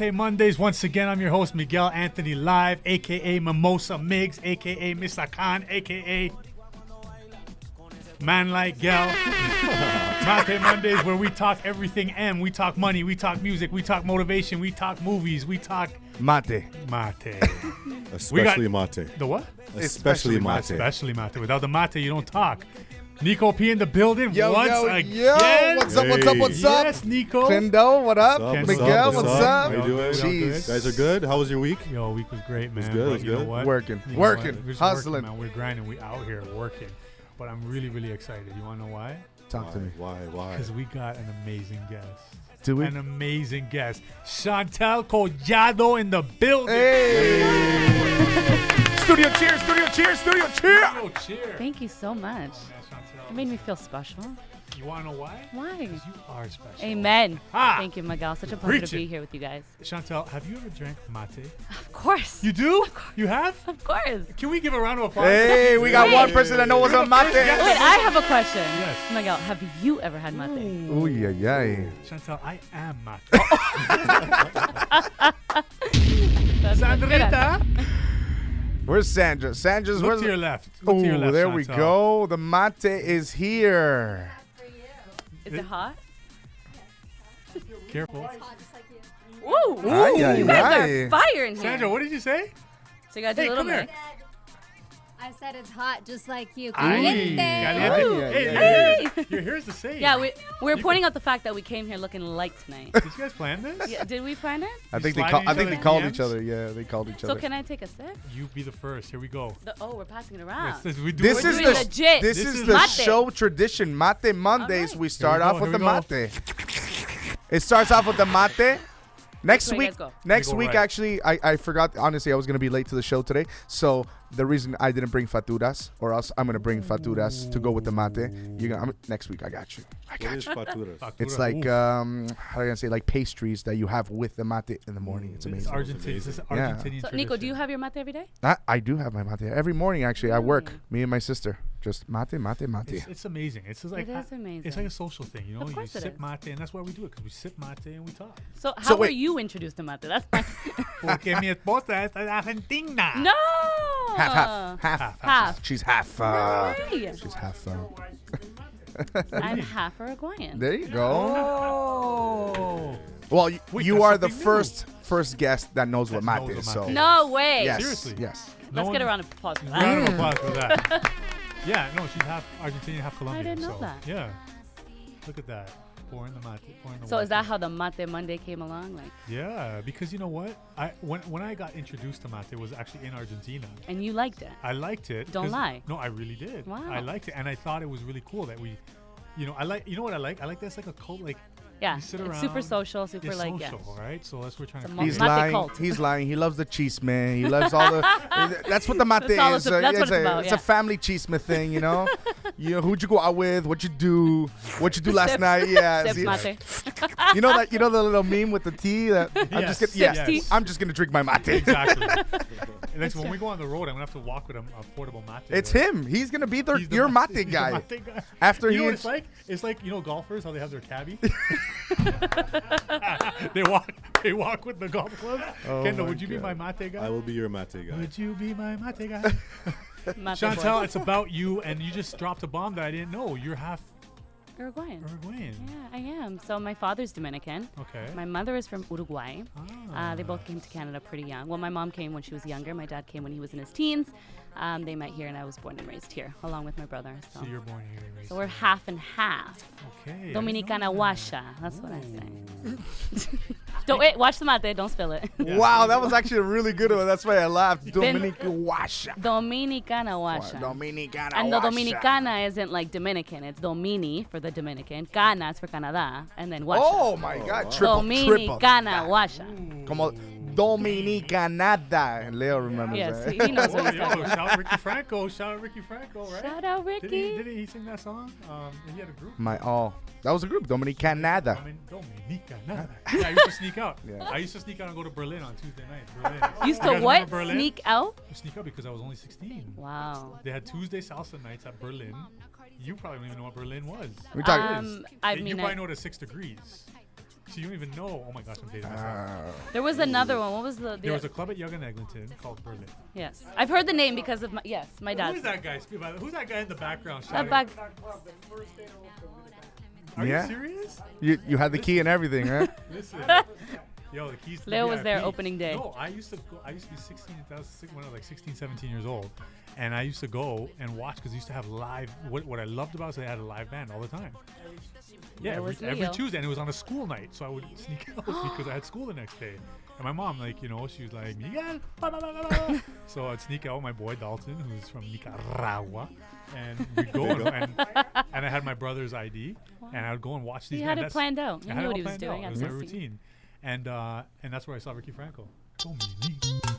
Mate Mondays. Once again, I'm your host, Miguel Anthony Live, a.k.a. Mimosa Miggs, a.k.a. Mr. Khan, a.k.a. Man Like Gal. Mate Mondays, where we talk everything M. We talk money, we talk music, we talk motivation, we talk movies, we talk... Mate. Especially mate. The what? Especially mate. Especially mate. Without the mate, you don't talk. Nico P in the building Yo, once yo, again. yo. What's up, what's up, what's up? Yes, Nico. Keindo, what up? What's Miguel, up? what's up? How you doing? Jeez. Guys are good? How was your week? Yo, week was great, man. good, But it's you know good. what? Working, You know working, what? We're just hustling. working, man. We're grinding. We out here working. But I'm really, really excited. You want to know why? Talk to me. Why? Because we got an amazing guest. Do we? An amazing guest. Chantel Collado in the building. Hey. Studio cheers, studio cheers, studio cheers. Yo, cheer. Thank you so much. Man, Chantel. It made me feel special. You want to know why? Why? Because you are special. Amen. Ha! Thank you, Miguel. Such a pleasure Preach to be it. here with you guys. Chantel, have you ever drank mate? Of course. You do? You have? Of course. Can we give a round of applause? Hey, we got Hey. one person that knows what mate Wait, is. I have a question. Yes. Miguel, have you ever had mate? Ooh, yeah, yeah. Chantel, I am mate. That's a good answer. Sandrita. Where's Sandra? Sandra's Look where's to your left. Look to your Ooh, left, there we Chantel. go. The mate is here. Is it hot? Careful. Woo! Ay, ay, You guys ay. are fire in here. Sandra, what did you say? So you got to do Hey, a little come here. mix. I said it's hot, just like you. Ay, Caliente. caliente. Ooh. Hey, Hey. you're here's the same. Yeah, we're pointing out the fact that we came here looking light tonight. Did you guys plan this? Yeah, did we plan it? I think slide they in I each think they other's called DMs? each other. Yeah, they called each So other. can I take a sip? You be the first. Here we go. We're passing it around. We do This it. is doing the legit. this This is is the mate. show tradition. Mate Mondays. Alright. We start Here we off go, with the here we mate. It starts off with the mate. Next way, week, let's go. next We go week right. actually, I forgot. Honestly, I was gonna be late to the show today, so the reason I didn't bring faturas, or else I'm gonna bring faturas to go with the mate. Next week. I got you. I What got is you. facturas? It's like Oof. how do I say, like pastries that you have with the mate in the morning. It's It's amazing. Argentine. This is Yeah. Argentinian So tradition. Nico, do you have your mate every day? I do have my mate every morning. Actually, I work. Really? Me and my sister just mate. It's amazing. It's just like It is amazing. It's like a social thing, you know. Of You course it sip is. mate, and that's why we do it, because we sip mate and we talk. So how were wait. you introduced to mate? That's my Porque mi esposa es argentina. no. Half. She's half. Really? She's half. I'm half Uruguayan. There you go. Oh. Well, Wait, you that's are the something new. first guest that knows what That mate knows is. what So mate is. No way. yes, Seriously? yes. Let's No get a one- round of applause for Round that. of applause for that. Yeah, no, she's half Argentinian, half Colombian. didn't know so, that. Yeah. Look at that. Pouring the mate. Pouring the So is mate. that how the Mate Monday came along? Like, Yeah, because you know what? When I got introduced to mate, it was actually in Argentina. and you liked it? I liked it. Don't 'cause- lie. No, I really did. Wow. I liked it, and I thought it was really cool that we, you know, you know what I like? I like that's like a cult, like Yeah. you sit It's around. super social, super it's like social, yeah. right? So that's what we're trying It's to a create. He's Mate lying. cult. He's lying. He loves the chisme. He loves all the. That's what the mate That's all is. it's- that's what it's about, It's yeah. a family chisme thing, you know. Who'd you go out with? What you do? What you do last Sips. night? Yeah. Sips see- mate. You know that. You know the little meme with the tea that I'm Yes, just gonna. yes. Yeah. I'm just gonna drink my mate. Exactly. And next, when we go on the road, I'm gonna have to walk with a portable mate. It's there. him. He's gonna be He's the your mate he's the guy. mate guy. After You know he. what it's like? It's like, you know, golfers, how they have their cabbie. They walk with the golf clubs. Oh Kendo, my would you be my God. mate guy? I will be your mate guy. Would you be my mate guy? Mate Chantel, boy. it's about you, and you just dropped a bomb that I didn't know. You're half Uruguayan. Uruguayan. Yeah, I am. So my father's Dominican. Okay. My mother is from Uruguay. Ah. They both came to Canada pretty young. Well, my mom came when she was younger. My dad came when he was in his teens. They met here, and I was born and raised here, along with my brother. So, So you're born here and raised so we're here. half and half. Okay. Dominicana washa. That's what I say. Don't wait. Watch the mate. Don't spill it. Wow, that was actually a really good one. That's why I laughed. Dominican washa. Dominicana washa. Dominicana And the washa. Dominicana isn't like Dominican. It's Domini for the Dominican. Cana is for Canada. And then washa. Oh my God, triple. Dominicana washa. Como Dominicanada. Leo remembers Yes, that. he knows Oh, what he's yo, talking about. shout out Ricky Franco. Shout out Ricky Franco, right? Shout out Ricky. Didn't he sing that song? He had a group. My all. That was a group, Dominicanada. I mean, Dominicana. Yeah, I used to sneak out. Yeah. I used to sneak out and go to Berlin on Tuesday night. Berlin. Used You to guys what? remember Berlin? Sneak out? Sneak out because I was only 16. Wow. They had Tuesday salsa nights at Berlin. You probably don't even know what Berlin was. We talking. I you mean, probably know the 6 degrees. So you don't even know. Oh my gosh, I'm dating myself. There was another one. What was There was a club at Yonge and Eglinton called Berlin. Yes, I've heard the name because of my dad. Who's that guy? Who's that guy in the background? That back. Are Yeah. you serious? You had the key and everything, right? Listen. Yo, the keys to the Leo was there VIP. opening day. No, I used to be 16. That was when I was like 16, 17 years old, and I used to go and watch because they used to have live. What I loved about it is they had a live band all the time. Yeah, There was every Leo. Tuesday, and it was on a school night, so I would sneak out because I had school the next day. And my mom, like, you know, she was like, Miguel, blah, blah, blah, blah, blah. So I'd sneak out with my boy Dalton, who's from Nicaragua, and we'd go and I had my brother's ID, and I would go and watch these. He had it planned out. He I had knew it what all he was planned doing. out. at It was my 16. routine, and that's where I saw Ricky Franco.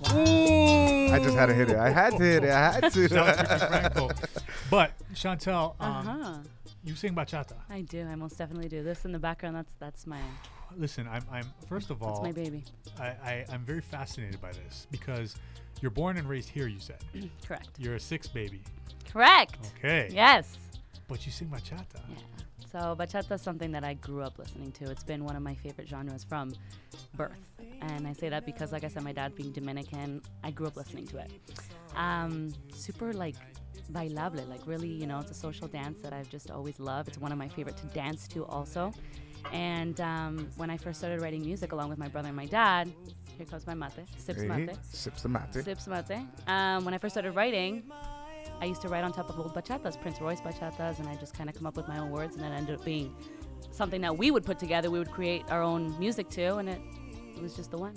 I just had to hit it. I had to hit it. I had to. Shout out to Ricky Franco. But Chantel, you sing bachata. I do. I most definitely do. This in the background. That's my. Listen, I'm first of all, That's my baby. I'm very fascinated by this because you're born and raised here. You said Correct. you're a 6 baby. Correct. Okay. Yes. But you sing bachata. Yeah. So bachata is something that I grew up listening to. It's been one of my favorite genres from birth. And I say that because, like I said, my dad being Dominican, I grew up listening to it. Super like bailable, like really, you know, it's a social dance that I've just always loved. It's one of my favorite to dance to also. And when I first started writing music along with my brother and my dad, here comes my mate, sips mate. Sips the mate. Sips mate. When I first started writing, I used to write on top of old bachatas, Prince Royce bachatas, and I just kind of come up with my own words, and it ended up being something that we would put together. We would create our own music to, and it was just the one.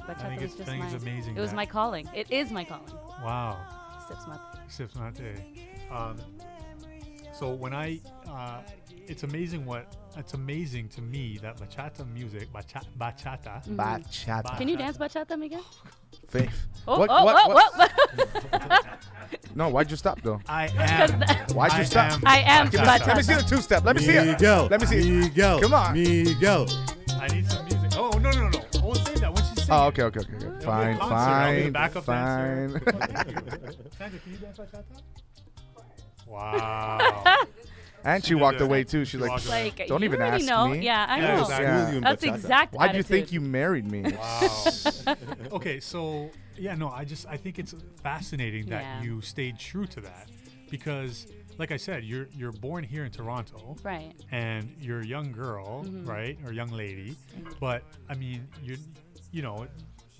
Bachata was just mine. Amazing. It was my calling. It is my calling. Wow. Sips mate. Sips mate. So when it's amazing to me that bachata music, bachata. Bachata. Can you dance bachata, Miguel? Faith. Oh, What? No, why'd you stop though? I am. Why'd you stop? I am bachata. Let me see the two-step. Let me see it. Miguel. Let me see it. Miguel. Come on. Miguel. I need some music. Oh, no. I won't say that when she's singing. Oh, okay. Fine. I'll be the backup Fine. dancer. Sandra, can you dance bachata? Wow. And she walked away too. She's like, Walked Like, don't you even already ask know. me. Yeah, I Yeah, know. exactly. Yeah. That's the exact Why do you think attitude. you married me? Wow. Okay, so I think it's fascinating that Yeah. you stayed true to that because, like I said, you're born here in Toronto, Right. and you're a young girl, right, or young lady, but I mean,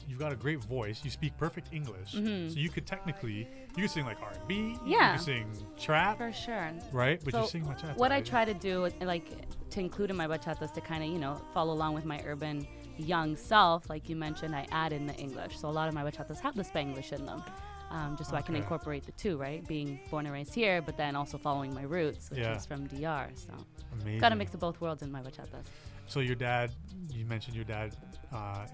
you've got a great voice. You speak perfect English, so you could sing like R&B. Yeah. You could sing trap, For sure. right? But So you sing bachata. what I right? try to do, like, to include in my bachatas to kind of, you know, follow along with my urban young self, like you mentioned, I add in the English. So a lot of my bachatas have the Spanglish in them, just so I can Okay. incorporate the two, right? Being born and raised here, but then also following my roots, which Yeah. is from DR. So Amazing. got to mix of both worlds in my bachatas. So your dad, you mentioned your dad,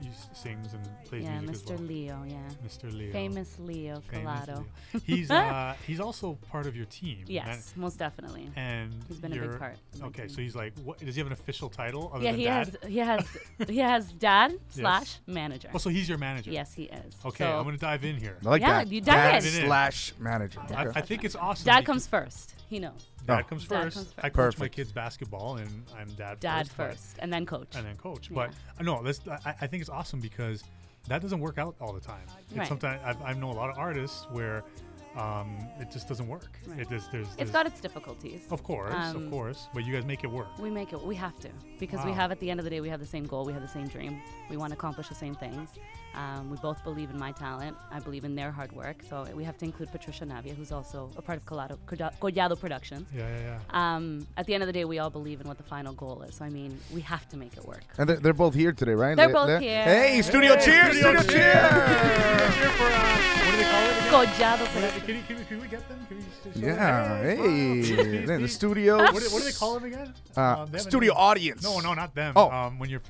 he sings and plays Yeah, music Mr. as well. Leo, yeah. Mr. Leo. Famous Leo Famous Collado. Leo. He's also part of your team. Yes, most definitely. And He's been a big you're- part of my Okay, team. so he's like, what does he have an official title other Yeah, than he dad? he has dad / manager. Oh, so he's your manager. Yes, he is. Okay, So I'm gonna dive in here. I like Yeah, that. you dive in. Dad / manager. I Okay. think it's awesome. dad because comes first. He knows. Dad Oh. comes Dad first. comes first. I coach my Perfect. kids basketball, and I'm dad Dad first. but- first, and then coach. And then coach. Yeah. But no, I think it's awesome because that doesn't work out all the time. It's Right. sometimes I know a lot of artists where it just doesn't work. Right. It just It's got its difficulties. of course, but you guys make it work. We make it. We have to because we Wow. have, at the end of the day, we have the same goal. We have the same dream. We want to accomplish the same things. We both believe in my talent. I believe in their hard work. So we have to include Patricia Navia, who's also a part of Collado Productions. Yeah. At the end of the day, we all believe in what the final goal is. So I mean, we have to make it work. And they're both here today, right? They're both here. Hey, studio cheers! Studio cheers! Here for what do they call it again? Collado Productions. Can we get them? Can we just show Yeah, them? hey, in the studio. What do they call them again? They have a Studio name. audience. No, not them. Oh. When you're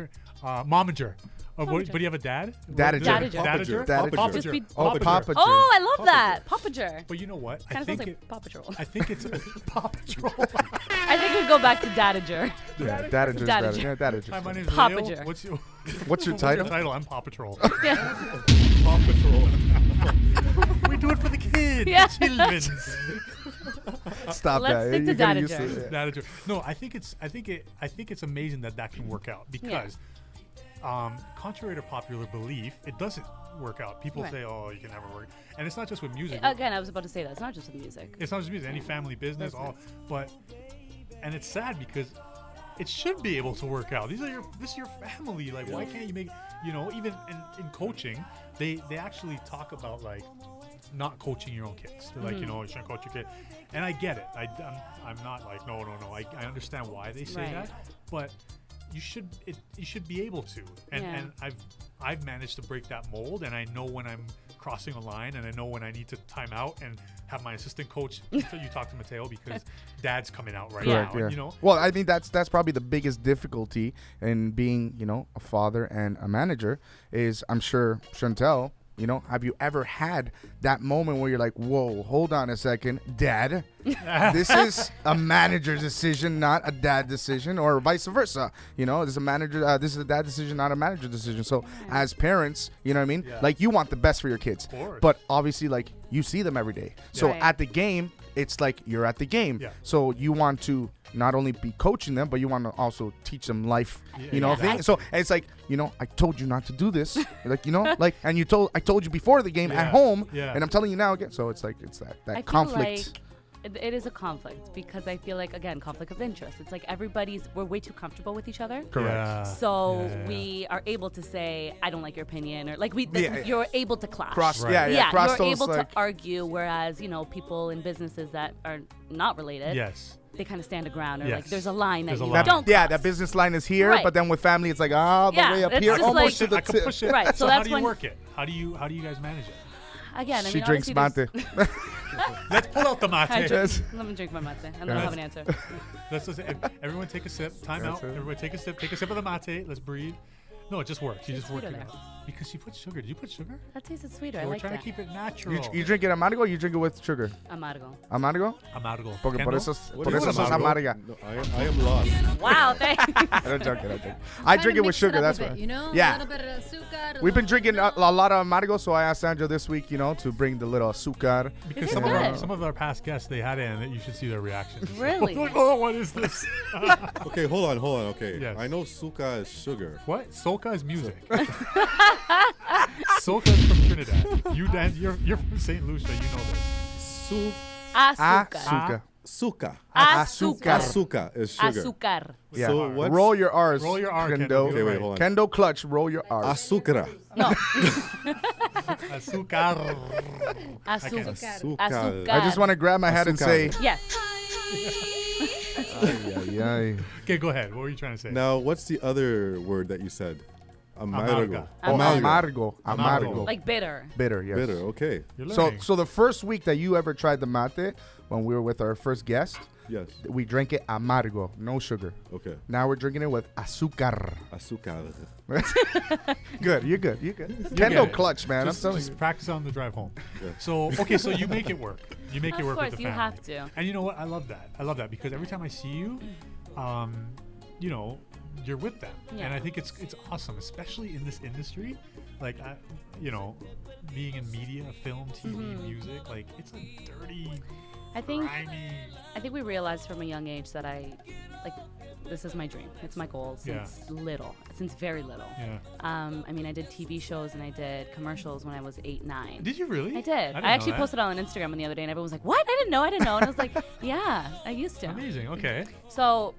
momager. But you have a dad? Dadager. Dadager? Dadager. Just be- Oh, Poppager. Papa. Oh, I love that. Poppager. But you know what? Kind of sounds like Paw Patrol. I think it's Paw Patrol. I think we'd go back to Dadager. Yeah, Dadager's better. Dadager. Yeah, Dadager's Hi, my better. name's Poppager. Leo. What's your What's your title? I'm Paw Patrol. Yeah. Paw Patrol. We do it for the kids, Yeah. the children. Stop Let's that. stick to You gotta data use germs. it. That is true. No, I think it's amazing that can work out because, contrary to popular belief, it doesn't work out. People Right. say, "Oh, you can never work," and it's not just with music. Again, I was about to say that. It's not just with music. It's not just music. Any family business, and it's sad because it should be able to work out. This is your family. Like, why can't you make? Even in coaching, they actually talk about like not coaching your own kids. They're like, you shouldn't coach your kid. And I get it. I'm not like, no. I understand why they say Right. that, but you should be able to. And I've managed to break that mold, and I know when I'm crossing a line, and I know when I need to time out and have my assistant coach. You talk to Mateo because Dad's coming out right Correct, now. yeah. And, Well, I think that's probably the biggest difficulty in being, a father and a manager is I'm sure Chantel, have you ever had that moment where you're like, whoa, hold on a second, Dad, this is a manager's decision, not a dad decision, or vice versa. This is a manager, this is a dad decision, not a manager decision. So as parents, you know what I mean? Yeah. Like you want the best for your kids, course. but obviously like you see them every day. So Right. at the game, it's like you're at the game. Yeah. So you want to not only be coaching them, but you want to also teach them life, Yeah, things. So and it's like, I told you not to do this. Like, and I told you before the game at Yeah. home, Yeah. and I'm telling you now again. So it's like that I feel conflict. like it is a conflict because I feel like, again, conflict of interest. It's like we're way too comfortable with each other. Correct. Yeah. So Yeah. we are able to say, I don't like your opinion, or like Yeah. you're able to clash. Cross, Right. yeah, cross you're those, able like, to argue, whereas, people in businesses that are not related, Yes. they kind of stand a ground, or Yes. like there's a line There's that a you line. don't yeah, cross. that business line is here, Right. but then with family, it's like the Yeah, way up it's here, just almost like- to I the can tip. Right, push it. so how that's do you when- work it? How do you guys manage it? Again, I She mean, drinks honestly, mate. Let's pull out the I mate. drink- Let me drink my mate, and then I'll have an answer. Let's just everyone take a sip. Time That's out. it. Everyone take a sip. Take a sip of the mate. Let's breathe. No, it just works. You just work sweeter it there. out. Because she put sugar. Did you put sugar? That tasted sweeter. I We're like trying that. to keep it natural. You drink it amargo or you drink it with sugar? Amargo. Amargo? Amargo. Porque por Kendo? eso, What por is eso sos amargo? amarga. No, I am lost. Wow, thanks. I'm joking. I drink it with sugar. That's what. what. A Yeah. little bit of azúcar. We've been drinking a lot of amargo, so I asked Sandra this week, to bring the little azúcar. Because Is some it of, our, good? some of our past guests, they had it, and you should see their reactions. Really? Like, oh, what is this? Okay, hold on. Okay. Yes. I know suka is sugar. What? Soca is music. Soca is from Trinidad. You're from St. Lucia. You know this. Azúcar. Suka. Azúcar. Asuka is sugar. Azúcar. Yeah. So what's Roll your R's. Roll your R, Kendo. Kendo. Okay, wait, hold on. Kendo clutch. Roll your R's. Asukra. No. Azúcar. Azúcar. Azúcar. Azúcar. I just want to grab my head and say, Azúcar. Yes. ay, ay. Okay, go ahead. What were you trying to say? Now, what's the other word that you said? Amargo. Oh, Amargo. amargo. Like bitter. Bitter, yes. Bitter. Okay. You're So, learning. so the first week that you ever tried the mate, when we were with our first guest, Yes. we drank it amargo, no sugar. Okay. Now we're drinking it with azúcar. Azúcar. Good, you're good. You Kendo get it. clutch, man. Just, I'm telling just you. practice on the drive home. Yeah. So, okay, so you make it work. You make it Of work course, with the you family. have to. And you know what? I love that because every time I see you, you're with them, Yeah. and I think it's awesome, especially in this industry. Like, being in media, film, TV, music, like it's a dirty, I think grimy. we realized from a young age that this is my dream. It's my goal Yeah. since very little. Yeah. I mean, I did TV shows and I did commercials when I was 8, 9. Did you really? I did. didn't I actually know that. posted on Instagram the other day, and everyone was like, "What? I didn't know. And I was like, "Yeah, I used to." Amazing. Okay. So,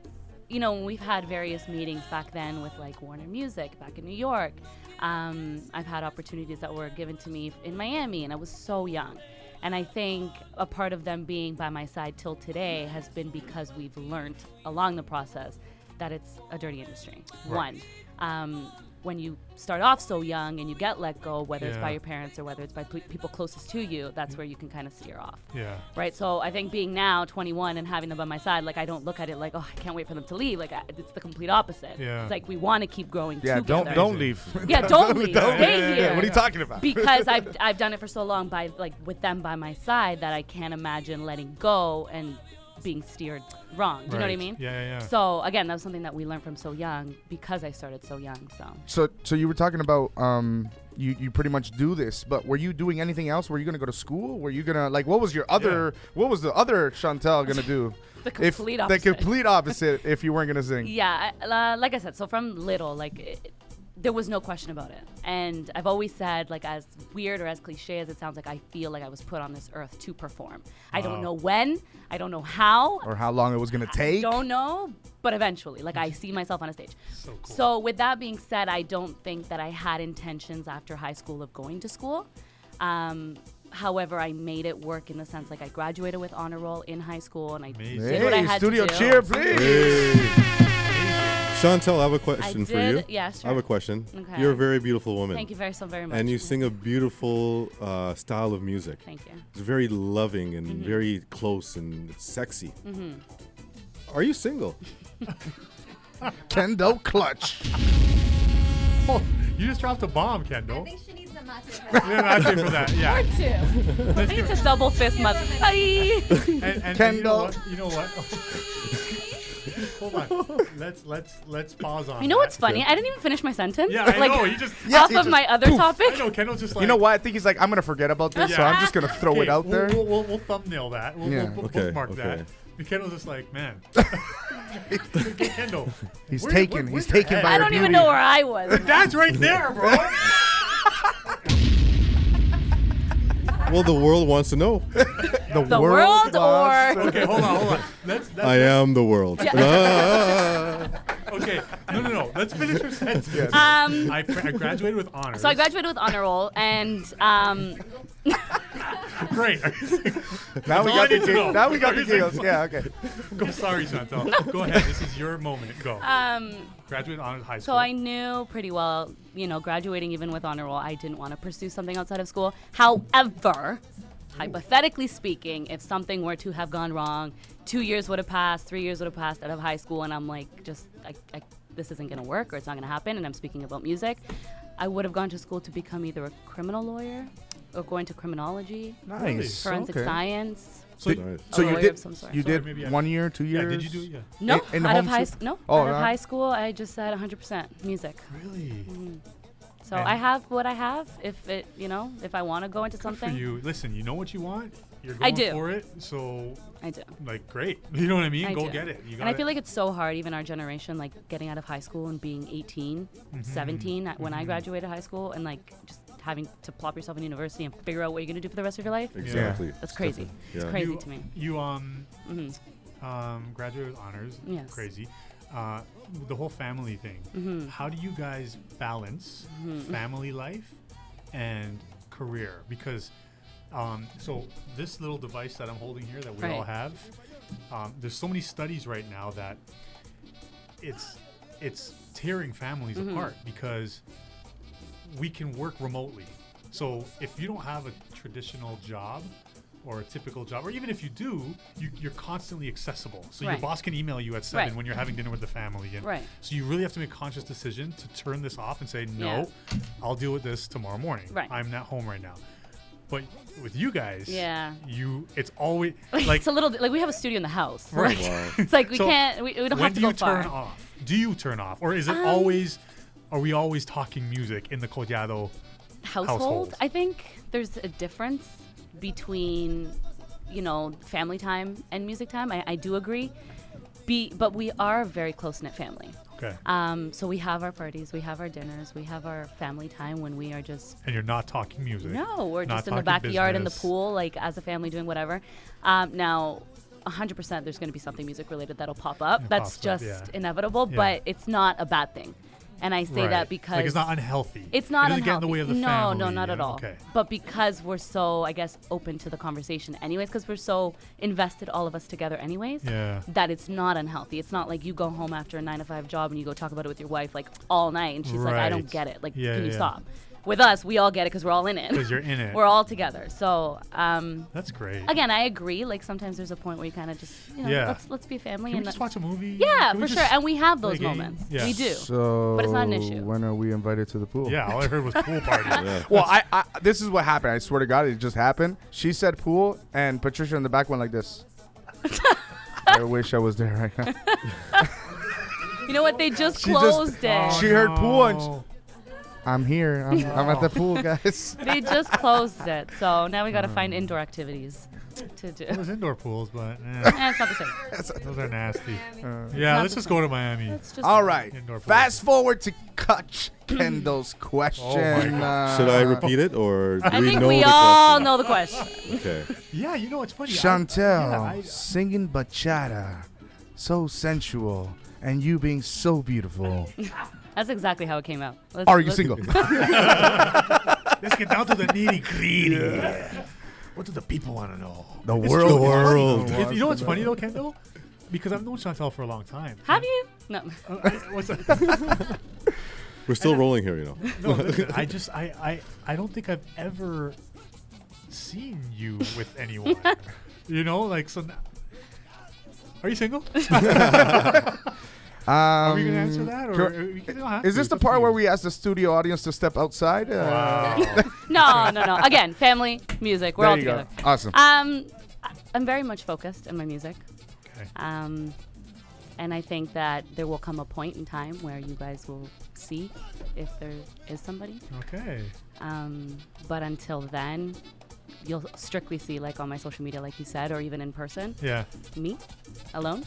we've had various meetings back then with like Warner Music back in New York. I've had opportunities that were given to me in Miami, and I was so young. And I think a part of them being by my side till today has been because we've learned along the process that it's a dirty industry. Right. One, when you start off so young and you get let go, whether it's by Yeah. your parents or whether it's by people closest to you, that's where you can kind of steer off. Yeah. Right. So I think being now 21 and having them by my side, like I don't look at it like, oh, I can't wait for them to leave. Like it's the complete opposite. Yeah. It's like we want to keep growing Yeah, together. don't leave. Yeah, don't leave. Stay yeah, here. What are you talking about? Because I've done it for so long with them by my side that I can't imagine letting go and being steered wrong. Do you know what I Right. mean? Yeah. So again, that was something that we learned from so young because I started so young. So So you were talking about you pretty much do this, but were you doing anything else? Were you gonna go to school? Were you gonna like what was your other what was the other Chantel gonna do? The complete The opposite. complete opposite if you weren't gonna sing. Yeah, like I said, so from little, there was no question about it. And I've always said, like, as weird or as cliche as it sounds, like, I feel like I was put on this earth to perform. I don't know when, I don't know how, Or how long it was gonna take. I don't know, but eventually, like, I see myself on a stage. So cool. So with that being said, I don't think that I had intentions after high school of going to school. However, I made it work in the sense, like, I graduated with honor roll in high school, and I Amazing. did what I had studio to do. cheer, please. Chantel, I have a question for you. Yeah, sure. I have a question. Okay. You're a very beautiful woman. Thank you very much. And you sing a beautiful style of music. Thank you. It's very loving and Mm-hmm. very close and sexy. Are you single? Kendo clutch. Oh, you just dropped a bomb, I Kendo. think she needs a mate for Yeah, that. that's it for that. Yeah. Or two. I need to double fist mother. Bye. And you know Kendo. what? You know what? Hold on. Let's pause on. You know that. what's funny? I didn't even finish my sentence. Yeah, I like, know. You just. Yeah, off he of just- my other poof. topic. I know. Kendo's just like. You know what? I think he's like, I'm gonna forget about this, so Yeah. I'm just gonna throw it out there. We'll thumbnail that. We'll, Yeah. we'll Okay, bookmark okay. that. And Kendo's just like, man. Kendo. He's where- taken. where's He's your taken head? by I her don't even beauty. know where I was. Dad's right there, bro. Well, the world wants to know. The world wants or- to- Okay, hold on. Let's I am the world. Ah. Okay, no. Let's finish your sentence. I graduated with honors. So I graduated with honor roll, and Great. Now we all I got the need to know. giggles. Now we got the You're saying- giggles. Yeah. Okay. Go. Sorry, Chantel. Go ahead. This is your moment. Go. Graduated honors high school. so I knew pretty well, graduating even with honor roll, I didn't want to pursue something outside of school. However, hypothetically speaking, if something were to have gone wrong, 2 years would have passed, 3 years would have passed out of high school, and I'm like, this isn't going to work or it's not going to happen, and I'm speaking about music, I would have gone to school to become either a criminal lawyer or go into criminology, Nice. forensic Okay. science. So, Nice. So A you lawyer did. of some sort. You Sorry, did maybe I- 1 year, 2 years. yeah, did you do it? Yeah. No, in the out of home high school? no, Oh, out of no. high school, I just said 100% music. Really? So And- I have what I have. If it, if I want to go into Good for something, you. Listen, you know what you want. You're I going do. for it. So, I do. like, great. You know what I mean? I Go do. get it. You got And I feel like it's so hard, even our generation, like getting out of high school and being 18, 17 when I graduated high school, and like just having to plop yourself in university and figure out what you're gonna do for the rest of your life. Exactly. That's crazy. Yeah. It's crazy you, to me. You Mhm. graduated with honors. Yes. Crazy. The whole family thing. Mm-hmm. How do you guys balance family life and career? Because so this little device that I'm holding here that we all Right. have, there's so many studies right now that it's tearing families apart because we can work remotely. So if you don't have a traditional job or a typical job, or even if you do, you're constantly accessible. So your Right. boss can email you at 7 Right. when you're having dinner with the family. And Right. so you really have to make a conscious decision to turn this off and say, no, Yeah. I'll deal with this tomorrow morning. Right. I'm not home right now. But with you guys, Yeah. it's always like It's a little like we have a studio in the house. Right. Wow. It's like we So can't. We don't when have to do you go far. turn off? Do you turn off, or is it always? Are we always talking music in the Collado? Household. I think there's a difference between, family time and music time. I do agree. But we are a very close-knit family. Okay. So we have our parties, we have our dinners, we have our family time when we are just And you're not talking music. no, we're not just in the talking backyard in the business. pool, like as a family doing whatever. Now, 100% there's going to be something music related that'll pop up. It That's pops up, just yeah. inevitable, Yeah. but it's not a bad thing. And I say Right. that because like it's not unhealthy. it's not It doesn't unhealthy. get in the way of the no, family. no, not at all. Okay. But because we're so, I guess, open to the conversation anyways, because we're so invested, all of us together anyways, Yeah. that it's not unhealthy. It's not like you go home after a 9-to-5 job and you go talk about it with your wife like all night, and she's like, I don't Right. get it. Like, Yeah, can you yeah. stop? With us, we all get it because we're all in it. Because you're in it. We're all together. So, That's great. again, I agree. Like sometimes there's a point where you kind of just, Yeah. let's be a family. Can we and just watch a movie? yeah, Can we for sure. just And we have play a those game? moments. Yeah. We do. So But it's not an issue. when are we invited to the pool? Yeah, all I heard was pool party. Yeah. Well, I this is what happened. I swear to God, it just happened. She said pool, and Patricia in the back went like this. I wish I was there right now. You know what? They just She just- closed it. Oh, She heard pool and no. I'm here. I'm at the pool, guys. They just closed it, so now we got to find indoor activities to do. Well, there's indoor pools, but It's not the same. those are nasty. It's Yeah, not let's the just go to Miami. It's just All right. Indoor pool. Fast forward to Kutch Kendo's question. God. Should I repeat it or do I we think know we the all question? know the question. Okay. Yeah, you know it's funny. Chantel singing bachata, so sensual, and you being so beautiful. That's exactly how it came out. Are you single? Let's get down to the nitty gritty. What do the people want to know? The It's world. true. The world. You know what's funny though, Kendo? Because I've known Chantel for a long time. Have you? No. What's that? We're still rolling here, you know. No, listen, I don't think I've ever seen you with anyone. You know, like so. Are you single? Are we gonna answer that, or we don't have Is to, this the it's up to part you. where we ask the studio audience to step outside? Wow. No. Again, family, music. We're There all you together. go. Awesome. I'm very much focused in my music. Okay. And I think that there will come a point in time where you guys will see if there is somebody. Okay. But until then, you'll strictly see, like on my social media, like you said, or even in person, Yeah. me alone.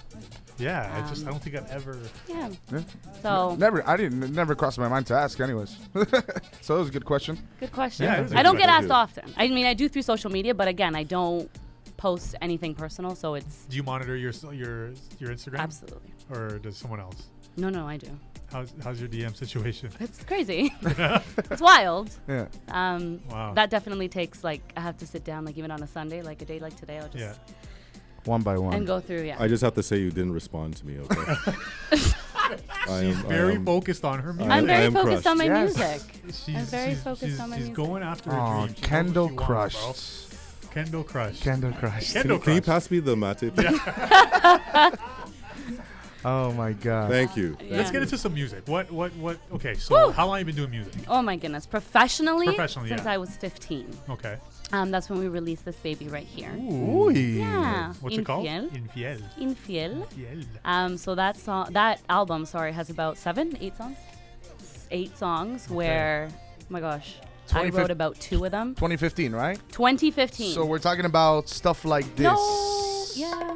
Yeah. I don't think I've ever. Yeah. Yeah. So Never crossed my mind to ask, anyways. So it was a good question. good question. Yeah, it is a I don't good get question. asked often. I mean, I do through social media, but again, I don't post anything personal, so it's Do you monitor your Instagram? absolutely. Or does someone else? No, I do. How's your DM situation? It's crazy. It's wild. Yeah. Wow. That definitely takes, like, I have to sit down, like, even on a Sunday, like a day like today, I'll just Yeah. One by one. and go through. Yeah. I just have to say you didn't respond to me, okay? She's very focused on her music. I I'm very am focused on my crushed. music. She's, I'm very focused on my she's music. going after her Oh, dream. She knows what Kendall she wants, crushed. bro. Kendall crushed. Kendall crushed. Kendall Can you crushed. pass me the mate, please? Oh my God. Thank you. Yeah. Let's get into some music. What? Okay, so Woo! how long have you been doing music? Oh my goodness, professionally, Professionally, since yeah. I was 15. Okay. That's when we released this baby right here. Ooh. Yeah. What's it called? Infiel. Infiel. Infiel. Infiel. So that album, has about 8 songs. 8 songs where, oh my gosh, I 2015 wrote about 2 of them. 2015, right? 2015. So we're talking about stuff like this. No, yeah.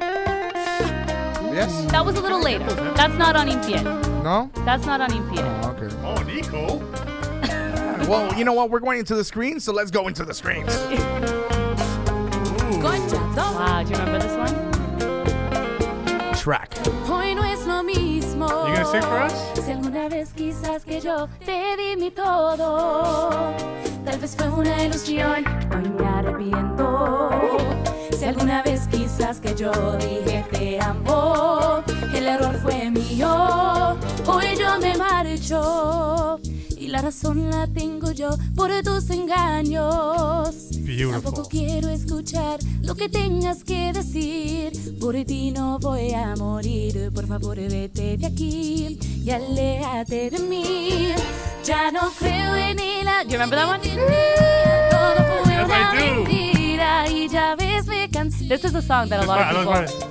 Yes? That was a little later. That's not on Infiel. No? That's not on Infiel. Oh, okay. Oh, Nico. Well, you know what? We're going into the screen, so let's go into the screens. Wow, do you remember this one? Track. Hoy no es lo mismo. You gonna sing for us? Si alguna vez quizás que yo te di mi todo, tal vez fue una ilusión, hoy me arrepiento. Si alguna vez quizás que yo dije te amo, el error fue mío, hoy yo me marcho. Y la razón la tengo yo por tus engaños. Tampoco Beautiful. quiero escuchar lo que tengas que decir. Por ti no voy a morir. Por favor, vete de aquí y aléjate de mí. Ya no creo en el amor. You remember that one? Todo fue Yes, una I do. mentira y ya ves me cansé. This is a song that a lot I of don't people.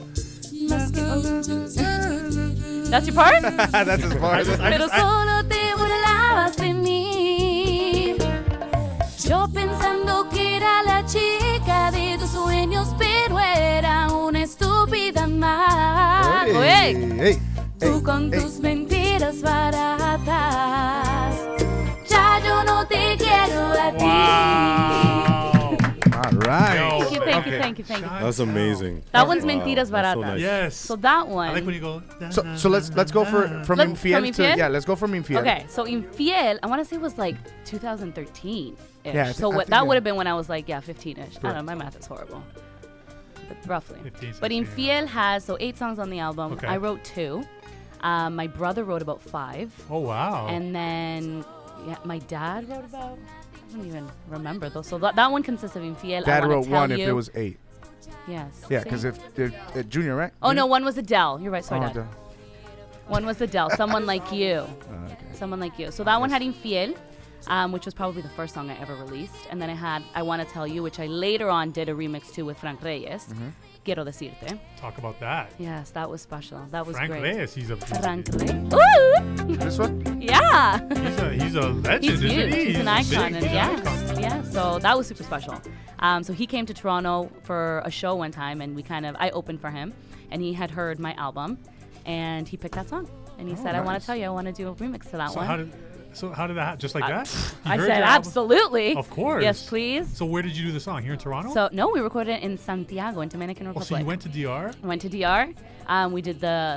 Más que That's your part? That's his part. Pero solo te burlabas de mí. Yo pensando que era la chica de tus sueños, pero era una estúpida más. Hey, Tú con tus mentiras baratas. Ya yo no te quiero a ti. Wow. All right. Yo, Thank you, thank you, Okay. thank you, thank you. That's amazing. That one's Wow, Mentiras that's so Baratas. nice. Yes. So that one. I like when you go. So let's go from Let- Infiel from to Infiel? let's go from Infiel. Okay, so Infiel, I want to say it was like 2013 ish. Yeah, I So think that yeah. would have been when I was like 15 ish. I don't know, Correct. my math is horrible. But roughly. 15, But 16, Infiel has 8 songs on the album. Okay. I wrote 2. My brother wrote about 5. Oh wow. And then my dad wrote about, I don't even remember those. So that one consists of Infiel. Dad I Wanna wrote Tell one You. if it was 8. Yes. Yeah, See? because if Junior, right? Oh no, one was Adele. You're right. Sorry, Dad. duh. One was Adele. Someone Like You. Okay. Someone Like You. So that one had Infiel. which was probably the first song I ever released. And then I had I Want to Tell You, which I later on did a remix to with Frank Reyes. Quiero Decirte. Talk about that. Yes, that was special. That was Frank great. Reyes, he's a Frank Reyes. Ooh! This one? Yeah. he's a legend, He's isn't huge. he? He's an a icon. big And yeah. icon. Yeah. So that was super special. So he came to Toronto for a show one time, and I opened for him, and he had heard my album, and he picked that song. And he said, I want nice. to tell you, I want to do a remix to that one. How did that happen? Just like that? He I heard said, your album? absolutely. Of course. Yes, please. So where did you do the song? Here in Toronto? So, no, we recorded it in Santiago, in Dominican Oh, Republic. so you went to DR? Went to DR.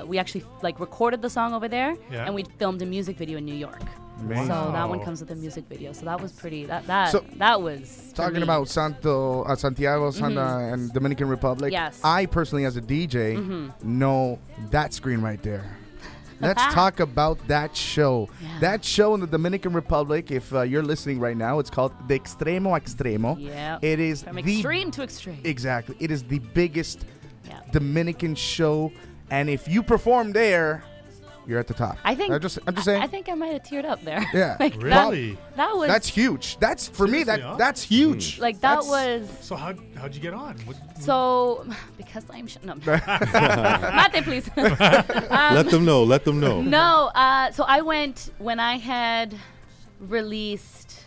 We actually recorded the song over there, Yeah. and we filmed a music video in New York. Amazing. So that one Wow. comes with a music video. So that was pretty. That was for Talking me. about Santiago, and Dominican Republic. Yes. I personally, as a DJ, know that screen right there. Let's talk about that show. Yeah. That show in the Dominican Republic, if you're listening right now, it's called De Extremo a Extremo. Yeah. It is From the extreme to extreme. exactly. It is the biggest Yeah. Dominican show, and if you perform there, you're at the top. I think I'm just saying. I think I might have teared up there. Yeah. Like, Really? That was That's huge. That's for me. Seriously, huh? That's huge. like that That's- was So how'd you get on? so because I'm no. Mate, please. Let them know. Let them know. No, so I went when I had released.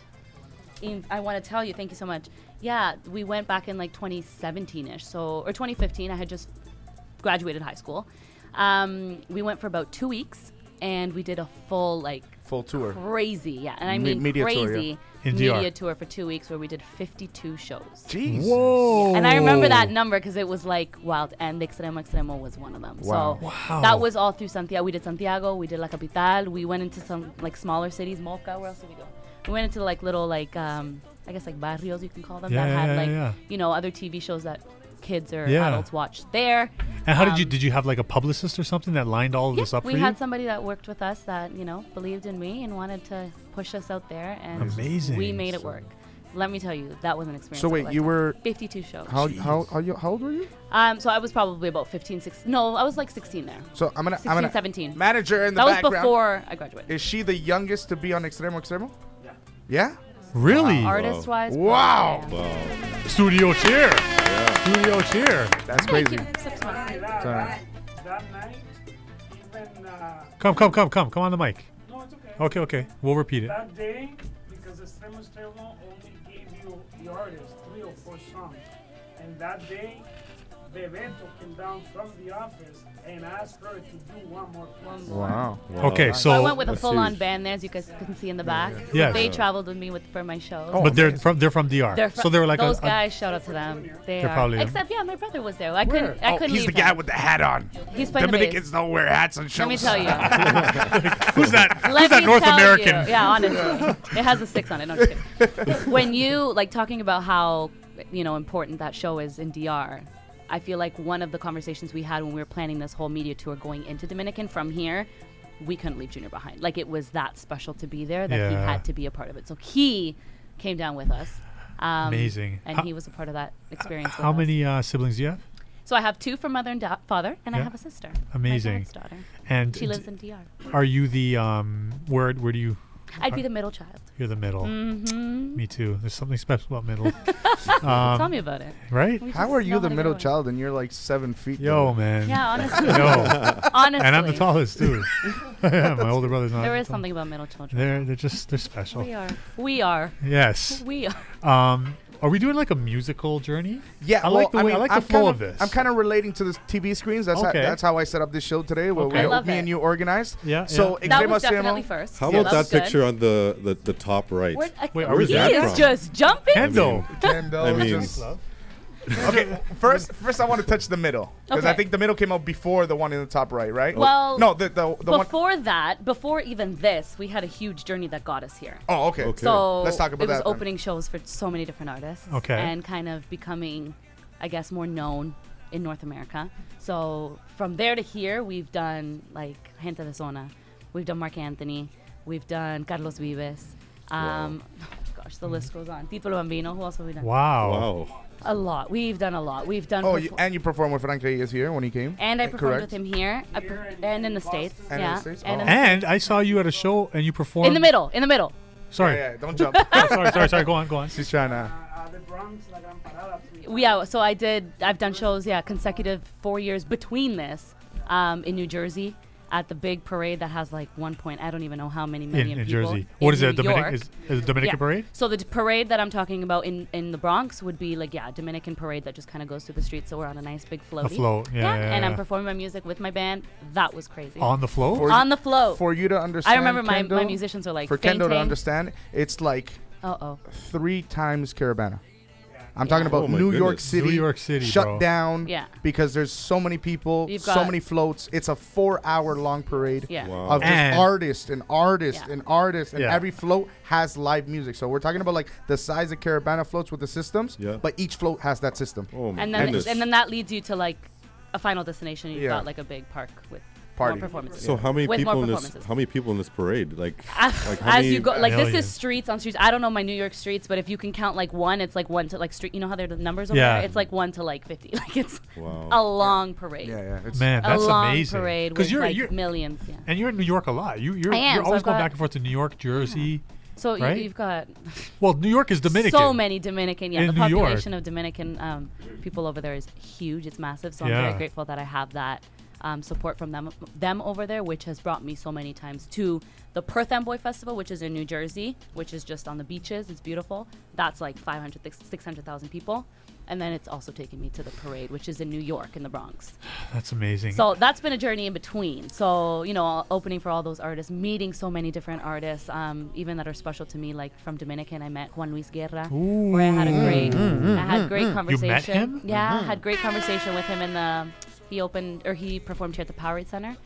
I want to tell you, thank you so much. Yeah, we went back in like 2017ish, or 2015. I had just graduated high school. We went for about 2 weeks, and we did a full full tour. crazy, yeah, and I mean media tour, yeah. crazy In media DR. tour for 2 weeks where we did 52 shows. Jeez. Whoa. And I remember that number because it was like wild, and Extremo Extremo was one of them. Wow. So Wow. that was all through Santiago. We did Santiago, we did La Capital, we went into some like smaller cities, Moca. Where else did we go? We went into like little I guess like barrios you can call them, Yeah, that yeah, had yeah, yeah. other TV shows that kids or Yeah. adults watched there. And how did you have like a publicist or something that lined all of this up we for you? had somebody that worked with us that believed in me and wanted to push us out there, and Amazing. we made it work. Let me tell you, that was an experience. So of a wait, you lifetime. were 52 shows. how old were you? So I was probably about 15, 16. No, I was like 16 there. So I'm 16, 17. manager in the That was background. before I graduated. Is she the youngest to be on Extremo Extremo? Yeah. Really? Artist wise. Wow. Wow. Studio cheer. Studio cheer. That's crazy. Sorry. Sorry. That night, even Come on the mic. no, it's okay. Okay. We'll repeat it. That day, because Extremo Extremo only gave you the artist 3 or 4 songs, and that day, Bebeto came down from the office and asked her to do one more. Wow. Okay, So I so went with a That's full-on huge. band there, as you guys can see in the back. Yes. They traveled with me for my shows. Oh, but they're amazing. from DR. They're they were like those guys. Shout out to them. They're probably- Except yeah, my brother was there. I couldn't Oh, leave he's the guy him. with the hat on. He's playing the bass. Dominicans don't wear hats on shows. Let me tell you. Who's that? Let Who's that me North tell American? You, yeah, honestly, it has a 6 on it. No, just kidding. When you talking about how important that show is in DR, I feel like one of the conversations we had when we were planning this whole media tour going into Dominican from here, we couldn't leave Junior behind. Like it was that special to be there that he Yeah. had to be a part of it. So he came down with us. Amazing. And How- he was a part of that experience. How with us. many siblings do you have? So I have 2 from mother and father, and I Yeah. have a sister. Amazing. My dad's daughter. And She lives in DR. are you the where do you? I'd be the middle child. You're the middle. Mm-hmm. Me too. There's something special about middle. Tell me about it. Right? We How just are know you the to get middle away. child and you're like 7 feet? Yo, though? man. Yeah, honestly. Yo. Honestly. And I'm the tallest too. My older brother's not. There is tall. something about middle children. They're special. We are. Yes. We are. Are we doing like a musical journey? Yeah, I like the way- I mean, like the I'm flow kinda- of this. I'm kind of relating to the TV screens. Okay. That's how I set up this show today. Where Okay. I love me it. and you organized. Yeah, So yeah. That Extremo was Extremo- definitely first. How Yeah, about was that good. picture on the top right? Wait, Wait, Where's he that is from? just jumping. Kendo. Kendo I mean- just- okay, first I want to touch the middle because I Okay. think the middle came out before the one in the top right, right? Well, no, the one. before even this, we had a huge journey that got us here. Oh, okay. Okay. So Let's talk about it was that then. opening shows for so many different artists. Okay. And kind of becoming, I guess, more known in North America. So from there to here, we've done like Gente de Zona, we've done Mark Anthony, we've done Carlos Vives. Gosh, the list goes on. Tito Bambino. Who else have we done? Wow. Wow. A lot. We've done a lot. We've done. Oh, and you performed with Frank Reyes here when he came. and I performed correct? with him here, and in the States. And in yeah. the States? And Oh. in the And I saw you at a show and you performed In the middle. Sorry. Yeah, don't jump. Oh, sorry. Go on. She's trying to. The Bronx, La Gran Parada. Yeah, so I've done shows, consecutive 4 years between this in New Jersey at the big parade that has like I don't even know how many million In people. Jersey. What is in it? New York. Is it Dominican Yeah. parade? So the parade that I'm talking about in the Bronx would be like, Dominican parade that just kind of goes through the streets. So we're on a nice big floaty. A float. Yeah. And I'm performing my music with my band. That was crazy. On the float? On the float. For you to understand, I remember my Keindo, musicians were like for fainting. Keindo to understand, it's like Uh-oh. 3 times Caravana. I'm talking about Oh my New York goodness. City. New York City, shut bro. down. Yeah. Because there's so many people, You've so got- many floats. It's a 4-hour long parade. Yeah. Wow. Of just And- artists and artists Yeah. and artists, and Yeah. every float has live music. So we're talking about like the size of Caravana floats with the systems, Yeah. but each float has that system. Oh my And then goodness. and then that leads you to like a final destination. You've Yeah. got like a big park with Party. more performances. So how many With people more in this? performances. How many people in this parade? Like As how many? you go, like this Millions. is streets on streets. I don't know my New York streets, but if you can count like one, it's like 1 to like street. You know how they're the numbers over Yeah. there? It's like 1 to like 50. Like it's Wow. a long parade. Yeah. It's Man, A that's long amazing. parade Because with like you're millions. Yeah. and you're in New York a lot. You're I am, you're so always I've going got- back and forth to New York, Jersey. So Right? you've got Well, New York is Dominican. so many Dominican. Yeah, In the New York. population of Dominican people over there is huge. It's massive. So I'm Yeah. very grateful that I have that support from them over there, which has brought me so many times to the Perth Amboy Festival, which is in New Jersey, which is just on the beaches. It's beautiful. That's like 500, 600,000 people. And then it's also taken me to the parade, which is in New York, in the Bronx. That's amazing. So that's been a journey in between. So, opening for all those artists, meeting so many different artists, even that are special to me. Like from Dominican, I met Juan Luis Guerra, where I had I had great conversation. him? Yeah, I had great conversation with him he performed here at the Powerade Center.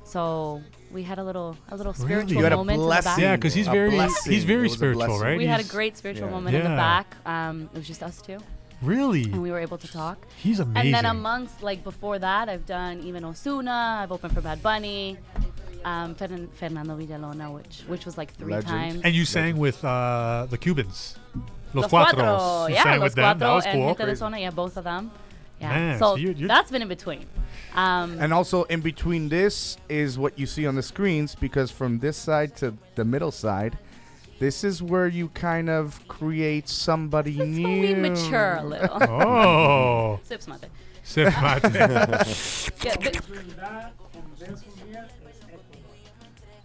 So we had a little spiritual You had a moment in the back. blessing. yeah, because he's A very blessing. he's It very was a spiritual, blessing. right? We had a He's- great spiritual Yeah. moment in the Yeah. back. It was just us two, Really, and we were able to talk. he's amazing. And then amongst, like, before that, I've done even Osuna. I've opened for Bad Bunny. Fernando Villalona, which was like 3 Legend. times. And you sang with the Cubans, Los Cuatro. Cuatros. You Yeah, sang Los with them. That Cuatro was and cool. Gente de Zona, yeah, both of them. Yeah. Man, so so you're- that's been in between. And also in between this is what you see on the screens, because from this side to the middle side, this is where you kind of create somebody That's new. when we mature a little. Oh, Sips mate. Sip mate. Yeah, Between that and this one here is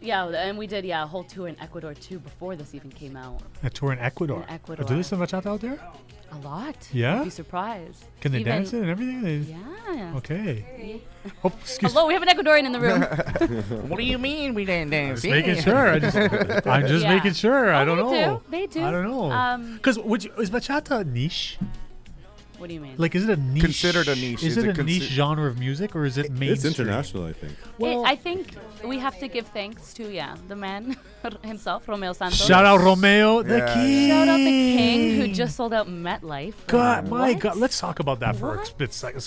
Ecuador. and we did a whole tour in Ecuador too before this even came out. A tour in Ecuador. In Ecuador. Do they sing bachata out there? A lot. Yeah? You'd be surprised. Can they Even- dance it and everything? Yeah. Okay. Oh, excuse me. Hello, we have an Ecuadorian in the room. What do you mean we didn't dance? Just making sure. I'm just Yeah. making sure. I don't they know. do. They do. I don't know. Because is bachata a niche? What do you mean? Like, is it a niche? Considered a niche. Is Is it it a niche consi- genre of music, or is it mainstream? It's international, I think. Well, I think we have to give thanks to the man himself, Romeo Santos. shout out Romeo, the Yeah. king. Shout out the king who just sold out MetLife. for God, my what? God. Let's talk about that for a What? split second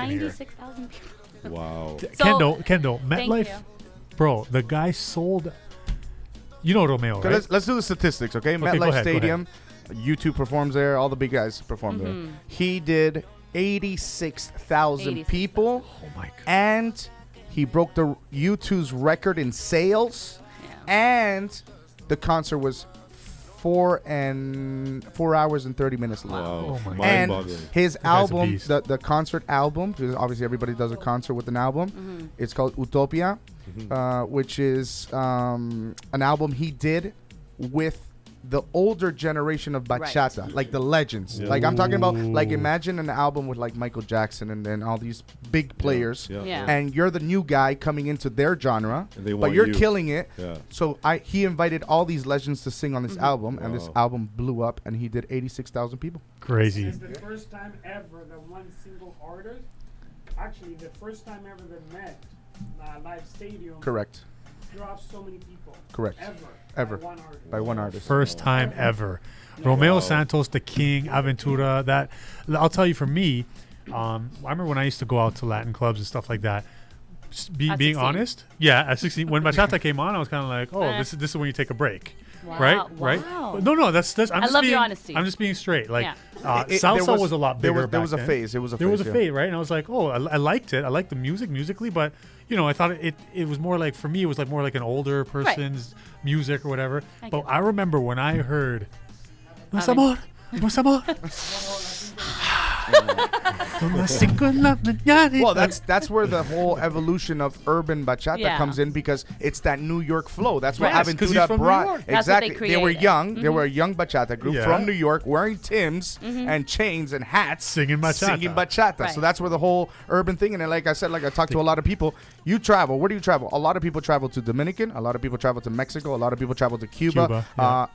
here. 96,000 people. Wow. So- Keindo, Thank MetLife, you. bro. The guy sold. You know Romeo, Okay, right? let's do the statistics, okay? go MetLife ahead, go Stadium, U2 performs there. All the big guys perform there. Mhm. He did 86,000 people, Oh my God. and he broke the U2's record in sales, Yeah. and the concert was 4 hours and 30 minutes long. Wow. Oh my God. And Mind-boggling. his guy's a album, beast. the concert album, because obviously everybody does a concert with an album. Mm-hmm. It's called Utopia, which is an album he did with the older generation of bachata, like the legends. Yeah. Like I'm talking about, like Ooh. imagine an album with like Michael Jackson and then all these big players, Yeah. and you're the new guy coming into their genre, And they but want you're you. killing it. Yeah. So he invited all these legends to sing on this album, and this Wow. album blew up, and he did 86,000 people. Crazy. It's the first time ever that one single artist, actually the first time ever that met live stadium, Correct. dropped so many people. Correct. Ever. Ever. By one artist. By one artist. First time ever. Romeo Santos, the king, Aventura. That I'll tell you, for me, I remember when I used to go out to Latin clubs and stuff like that. At Being 16? honest, yeah, at 16, when bachata came on, I was kind of like, oh, this is when you take a break. right? Right? Wow. No, that's I'm I just love being, your honesty. I'm just being straight. Like Yeah. salsa was a lot bigger. There was a back then. phase. It was a There phase. was a yeah. phase, right? And I was like, oh, I liked it. I liked the music musically, but I thought it was more like, for me, it was like more like an older person's music or whatever. But I remember when I heard Mas amor, mas amor. Well, that's where the whole evolution of urban bachata comes in, because it's that New York flow. That's what Yes, 'cause he's Aventura from New brought. York. That's what they Exactly. They were created. young. They were a young bachata group Yeah. from New York, wearing Timbs and chains and hats, Singing bachata. Right. So that's where the whole urban thing. And then, like I said, like I talked to a lot of people. You travel. Where do you travel? A lot of people travel to Dominican. A lot of people travel to Mexico. A lot of people travel to Cuba.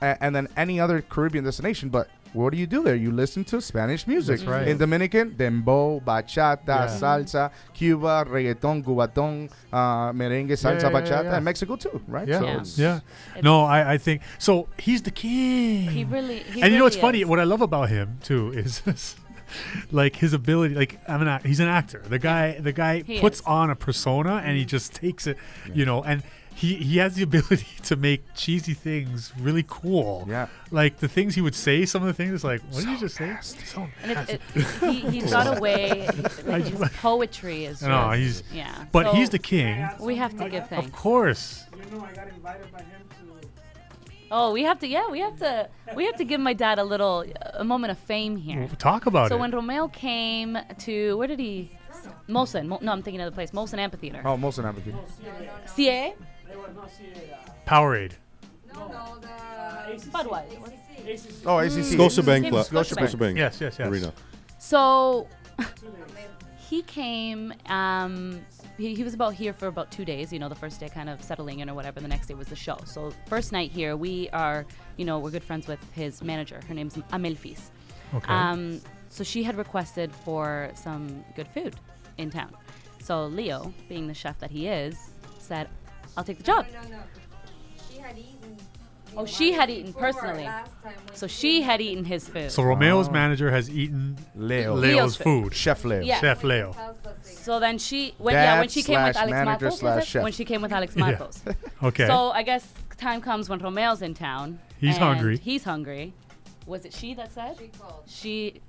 And then any other Caribbean destination. But what do you do there? You listen to Spanish music. That's right. In Dominican, dembow, bachata, salsa. Cuba, reggaeton, cubatón, merengue, salsa, bachata. yeah. And Mexico too, right? Yeah, So Yeah. it's- yeah. No, I think so. He's the king. He really. And you know what's really funny? is. What I love about him too is like his ability. Like he's an actor. The guy He puts is. on a persona and he just takes it. And he has the ability to make cheesy things really cool. Yeah. Like the things he would say. Some of the things, like, what did you just say? So And nasty. he's got a way. Like his poetry is. No, just- he's. Yeah. But So he's the king. We have to give Of thanks. course. You know, I got invited by him to. Oh, we have to. Yeah, we have to give my dad a moment of fame here. Talk about So it. when Romeo came to, where did he? Molson. No, I'm thinking of the place. Molson Amphitheater. Oh, most of them. CA? They were not Powerade. Budweiser. Oh, ACC. Scotiabank. Scotiabank. Scotiabank. Yes. Arena. So he came. He was here for about 2 days. The first day kind of settling in or whatever. The next day was the show. So first night here, we are, we're good friends with his manager. Her name's Amelfis. Okay. So she had requested for some good food in town. So Leo, being the chef that he is, said, "I'll take the job." No. She had eaten. Oh, she had eaten personally. So she had eaten his food. So Romeo's manager has eaten Leo. Leo's Leo's food. Chef Leo. Yeah. Chef Leo. So then when Dad she came with slash Alex manager Marcos, slash was it? chef. When she came with Alex Yeah. Marcos. Okay. So I guess time comes when Romeo's in town. He's and hungry. He's hungry. Was it she that said? She called. She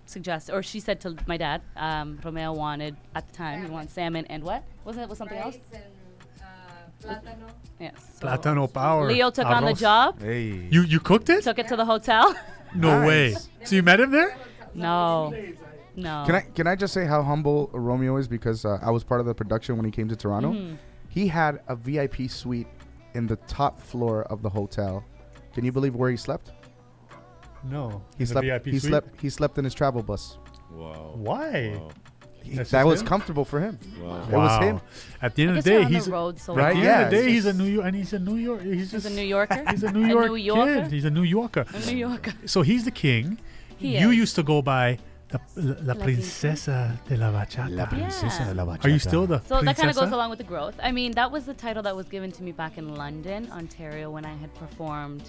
suggested, or she said to my dad, Romeo wanted, at the time, he wanted salmon and what? Wasn't it was something else? Rice and plátano. Yes. So Plátano power. Leo took on the Arroz. job, Hey. You cooked it? took it to the hotel. No Nice. way. So you met him there? No. No. Can I just say how humble Romeo is, because I was part of the production when he came to Toronto. Mm-hmm. He had a VIP suite in the top floor of the hotel. Can you believe where he slept? No. He In the slept. VIP He suite? slept. He slept in his travel bus. Wow. Why? Wow. That's That just was him? comfortable for him. Wow. It was him. At the end I of guess the we're day, on he's the road so Right, At the long. end of the yeah, day, it's he's a New York, and he's a New York. He's He's just a New Yorker. He's a New York New Yorker? kid. He's a New Yorker. A New Yorker. So he's the king. He You is. used to go by la princesa de la bachata. princesa de la Are you still the So that kind of princesa? goes along with the growth. I mean, that was the title that was given to me back in London, Ontario, when I had performed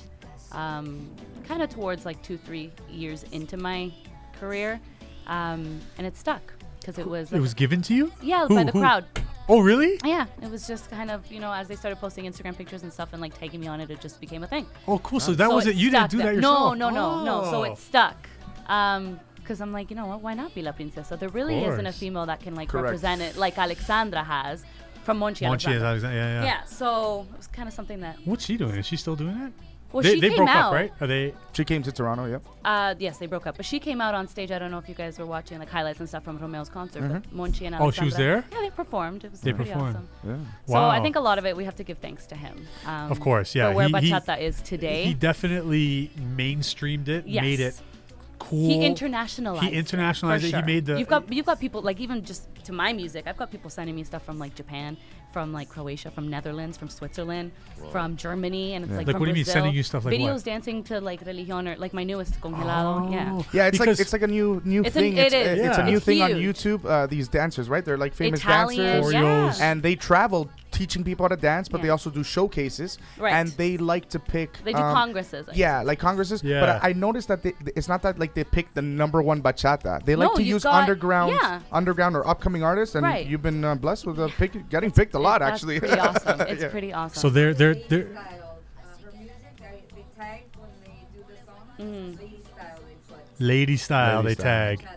kind of towards like 2-3 years into my career. And it stuck because it was, It was given to you? yeah, Who- by the who? crowd. Oh, really? Yeah, it was just kind of, as they started posting Instagram pictures and stuff and like tagging me on it, it just became a thing. Oh, cool. So that So was it it. You didn't stuck do that there. yourself. No. So Oh. it stuck. Because I'm like, you know what? Why not be La Princesa? There really isn't a course. female that can like Correct. represent it like Alexandra has from Monchi Monchi is Alexandra. Alexander. Yeah. Yeah, so it was kind of something that. What's she doing? Is she still doing it? Well, they she they came broke out. up, right? Are they? She came to Toronto. Yep. Yes, they broke up, but she came out on stage. I don't know if you guys were watching like highlights and stuff from Romeo's concert. But Monchi and Alexandra. Oh, she was there? Yeah, they performed. It was They pretty performed. awesome. Yeah. So Wow. I think a lot of it we have to give thanks to him. Of course, yeah. For where He- bachata is today. He definitely mainstreamed it, Yes. made it cool. He internationalized. He internationalized for it. Sure. He made the. You've got people like even just to my music. I've got people sending me stuff from like Japan, from like Croatia, from Netherlands, from Switzerland, from Germany, and it's like Like, from what do you mean Brazil. sending you stuff like videos what? dancing to like religion or like my newest congelado. Yeah. Oh. Yeah, Because- it's like a new It's thing. it is. It's a Yeah. new It's thing on huge. YouTube. These dancers, right? They're like famous Italian, dancers. Choreos. yeah. And they travel teaching people how to dance, but they Yeah. also do showcases. Right. And they like to pick. They do congresses. I Yeah, like congresses. Yeah. But I noticed that it's not that like they pick the number one bachata. They like No, to you've use got- underground or upcoming artists. And Right. you've been blessed with getting picked a lot, That's actually. pretty awesome. It's Yeah. pretty awesome. So they're Style. Her music, Lady style they put. Lady style, Lady they style. tag.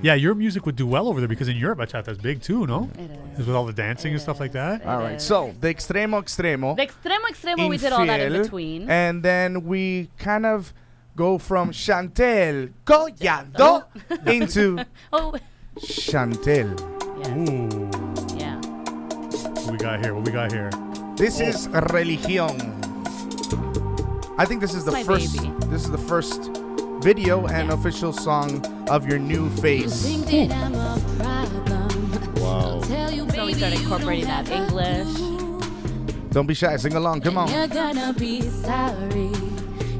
Yeah, your music would do well over there because in Europe, bachata is big too, no? It is. With all the dancing and stuff like that. All right. So the extremo extremo. The extremo, we did all that in Infiel, between. And then we kind of go from Chantel Collado into Oh, Chantel. yes. Ooh. Yeah. What we got here? What we got here? This is Religión. I think this is the My first. baby. This is the first video and Yeah. official song of your new phase. Wow. So we started incorporating that English. Don't be shy. Sing along. Come on. You're gonna be sorry.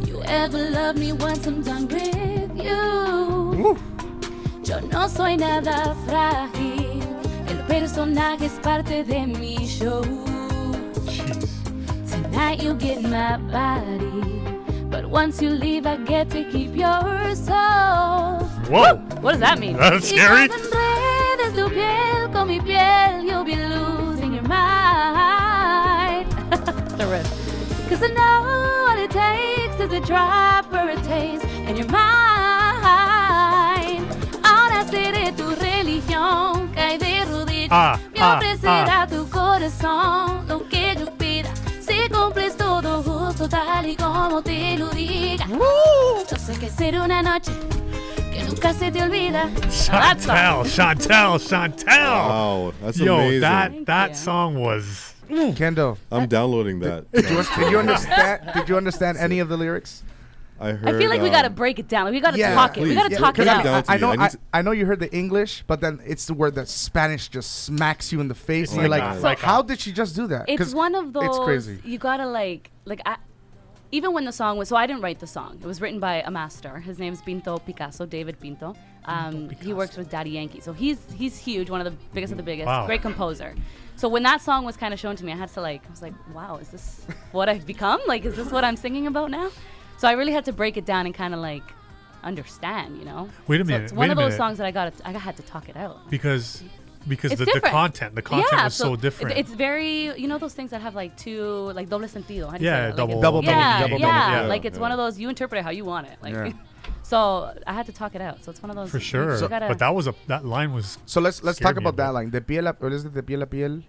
You ever loved me once I'm done with you. Woo. Yo no soy nada frágil. El personaje es parte de mi show. Jeez. Tonight you get my body, but once you leave I get to keep your soul. Whoa. What does that mean? That's scary. Y cuando enredes tu piel con mi piel, you'll be losing your mind. The riff. Cause I know what it takes is a drop or a taste, and you're mine. Ahora seré tu religión, cae de rodillas. Me ofrecerá tu corazón lo que yo pida. Si cumples todo justo tal y como te lo diga. Yo sé que será una noche que nunca se te olvida. Chantel. Wow, that's Yo, amazing. that you. song was. Kendo. I'm downloading that. Did you understand? Did you understand any of the lyrics? I heard. I feel like we gotta break it down. Like, we gotta Yeah, talk it. We please. gotta Yeah, talk it break it out. down. to I me. know. I need to- I know you heard the English, but then it's the word that Spanish just smacks you in the face. It's And you're like like, a- like a- how did she just do that? It's 'Cause one of those. It's crazy. You gotta even when the song was. So I didn't write the song. It was written by a master. His name's Pinto Picasso, David Pinto. He works with Daddy Yankee, so he's huge, one of the biggest of the biggest. Wow. Great composer. So when that song was kind of shown to me, I was like, wow, is this what I've become? Like, is this what I'm singing about now? So I really had to break it down and kind of like understand, you know. Wait a So minute. it's wait one a of those minute. songs that I had to talk it out. Because It's the different. content was so different. It's very, you know, those things that have like two, like doble sentido. How do you Yeah, say that? double- Like Double double meaning, yeah, double yeah, meaning. like it's Yeah. one of those, you interpret it how you want it. Like, Yeah. so I had to talk it out. So it's one of those. for you sure. gotta- But that line was. So let's Scared talk me about a that bit. line. De piel a, what is it? De piel a piel.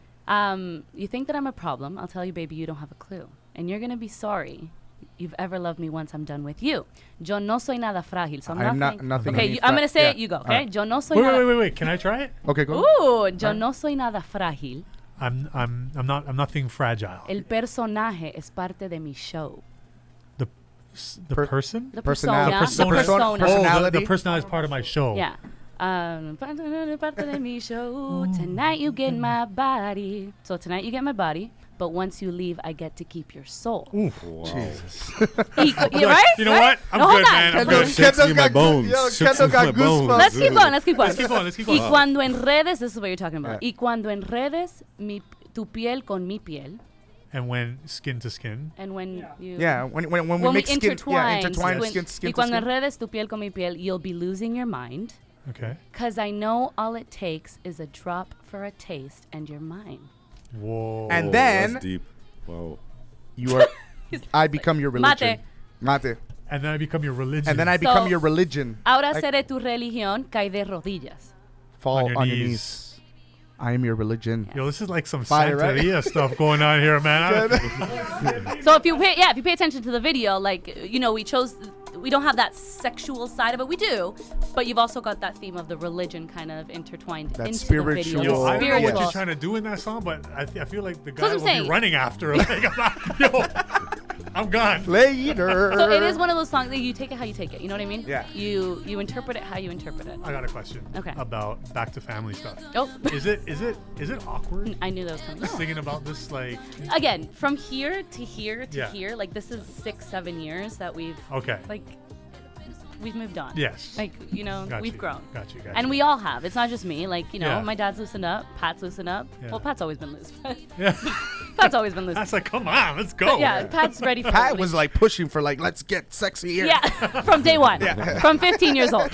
You think that I'm a problem? I'll tell you, baby, you don't have a clue, and you're gonna be sorry. You've ever loved me once I'm done with you. Yo no soy nada frágil. So I'm nothing. nothing Okay, against I'm that. gonna say it. Yeah. You go. All Okay. right. Yo no soy Wait, nada. wait. Can I try it? Okay, go. Ooh, yo no soy nada frágil. I'm nothing fragile. El personaje es parte de mi show. The Per- person. The Personality. persona. Persona. The Persona. persona. Oh, Personality. the personality is part of my show. Yeah. Parte de mi show. Tonight you get my body. So tonight you get my body, but once you leave, I get to keep your soul. Oof. Wow. You right? You know Right? what? I'm No, hold good, on. man. I'm Kendall- good. Shakes Kendall me in my got bones. yo, Shakes Kendall me got in my bones. goosebumps. Let's keep going. Let's keep going. Let's keep on. Let's keep Y on. cuando enredes, this is what you're talking about. Yeah. Y cuando enredes tu piel con mi piel, And when skin to skin. and when Yeah. you Yeah, when we when we mix skin, intertwine, intertwine when- skin to y cuando skin. enredes tu piel con mi piel, you'll be losing your mind. Okay. Cause I know all it takes is a drop for a taste, and you're mine. Whoa. And Oh, then that's deep. Wow. you are, I become your religion. Mate. And then I become your religion. And then I become So- your religion. Ahora I- seré tu religión, cae de rodillas. Fall on on your your, knees. knees. I am your religion. Yo, this is like some Fire, right? Santeria stuff going on here, man. So if you pay attention to the video, like, you know, we don't have that sexual side of it. We do, but you've also got that theme of the religion kind of intertwined That into spiritual- the Yo, video. I don't know what Spiritual. you're trying to do in that song, but I feel like the guy what I'm will be saying. running after. Like, I'm gone. Later. So it is one of those songs that you take it how you take it. You know what I mean? Yeah. You interpret it how you interpret it. I got a question. Okay. About back to family stuff. Oh, Is it awkward I knew that was coming. singing about this? Like, Again, from here to here to Yeah. here, like this is 6-7 years that we've okay. we've moved on. Yes. Like, you know, Got we've you. grown. Got you. And we all have. It's not just me. Like, you know, Yeah. my dad's loosened up. Pat's loosened up. Yeah. Well, Pat's always been loose. Yeah. Pat's always been loose. That's like, come on, let's go. But yeah, Pat's ready for Pat it. was like pushing for like, let's get sexy here. Yeah, from day one. From 15 years old.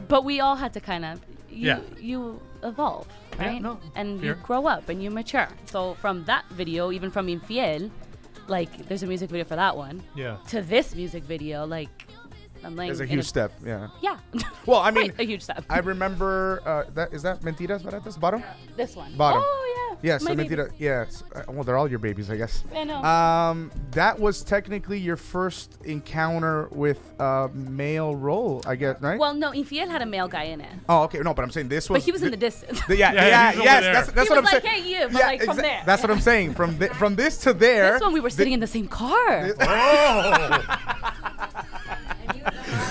But we all had to kind of, you evolve, Yeah, right? no, and fair. you grow up and you mature. So from that video, even from Infiel, like there's a music video for that one. Yeah. To this music video, like I'm like It's a huge step. Yeah. Yeah. Well, I mean, Quite a huge step. I remember that is that Mentiras Baratas bottom? This one. Bottom. Oh yeah. Yes, My so baby. Mentira. Yes. Well, they're all your babies, I guess. I know. That was technically your first encounter with a male role, I guess, right? Well, no, Infiel had a male guy in it, Oh, okay. No, but I'm saying this was. but he was in the distance. Yeah, Yeah, he's over yes. there. That's He what was I'm like, saying. "Hey, you," but like from there. That's what I'm saying. From this to there. This one we were sitting in the same car. Oh.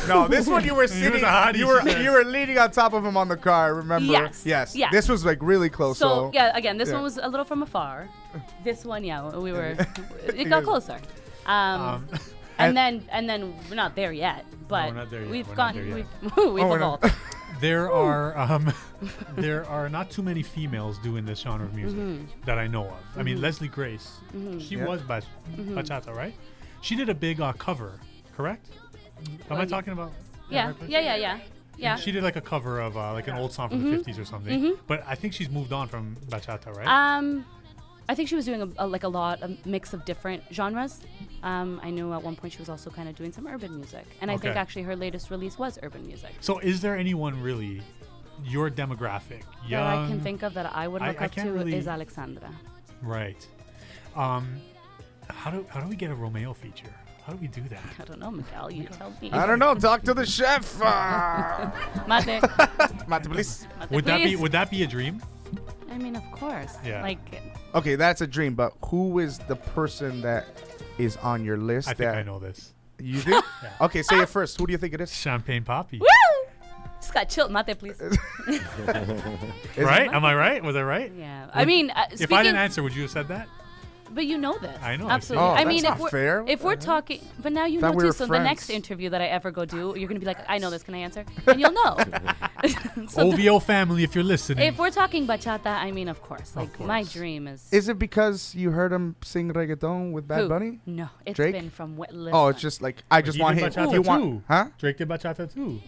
No, this one you were He was sitting. a hottie, You were she said. you were leaning on top of him on the car. I remember? Yes, Yes. yeah. This was like really close. So yeah, again, this yeah. one was a little from afar. This one, yeah, we were. It got closer. And then we're not there yet, but we're not there yet. we've We're not gone. there yet. We've we're evolved. not. There are not too many females doing this genre of music that I know of. I mean, Leslie Grace, she Yeah. was bachata, right? She did a big cover, correct? Am I talking about? Yeah. She did like a cover of like an old song from the 50s or something. But I think she's moved on from bachata, right? I think she was doing a mix of different genres. I know at one point she was also kind of doing some urban music, and I think Okay. actually her latest release was urban music. So is there anyone really your demographic, young? That I can think of that I would look I up can't to really- is Alexandra. Right. How do we get a Romeo feature? How do we do that? I don't know, Miguel. You tell me. I don't know. Talk to the chef. Mate. Mate, please. Mate, please. Would that be a dream? I mean, of course. Yeah. Like, Okay, that's a dream. But who is the person that is on your list? I think that I know this. You do? Yeah. Okay, say it first. Who do you think it is? Champagne Poppy. woo! Just got chilled. Mate, please. Is Right? it? Am I right? Was I right? Yeah. I mean, If speaking, I didn't answer, would you have said that? but you know this. I know, Absolutely. Oh, I mean, that's if not we're fair. if we're talking, but now you Thought know we too. were So the friends. next interview that I ever go do, you're gonna be like, I know this. Can I answer? And you'll know. So OVO family, if you're listening. if we're talking bachata, I mean, of course. Like my course. dream is. Is it because you heard him sing reggaeton with Bad Who? Bunny? No, it's Drake? been from what? Oh, it's just like I just He want did him. bachata You want, too. huh? Drake did bachata too.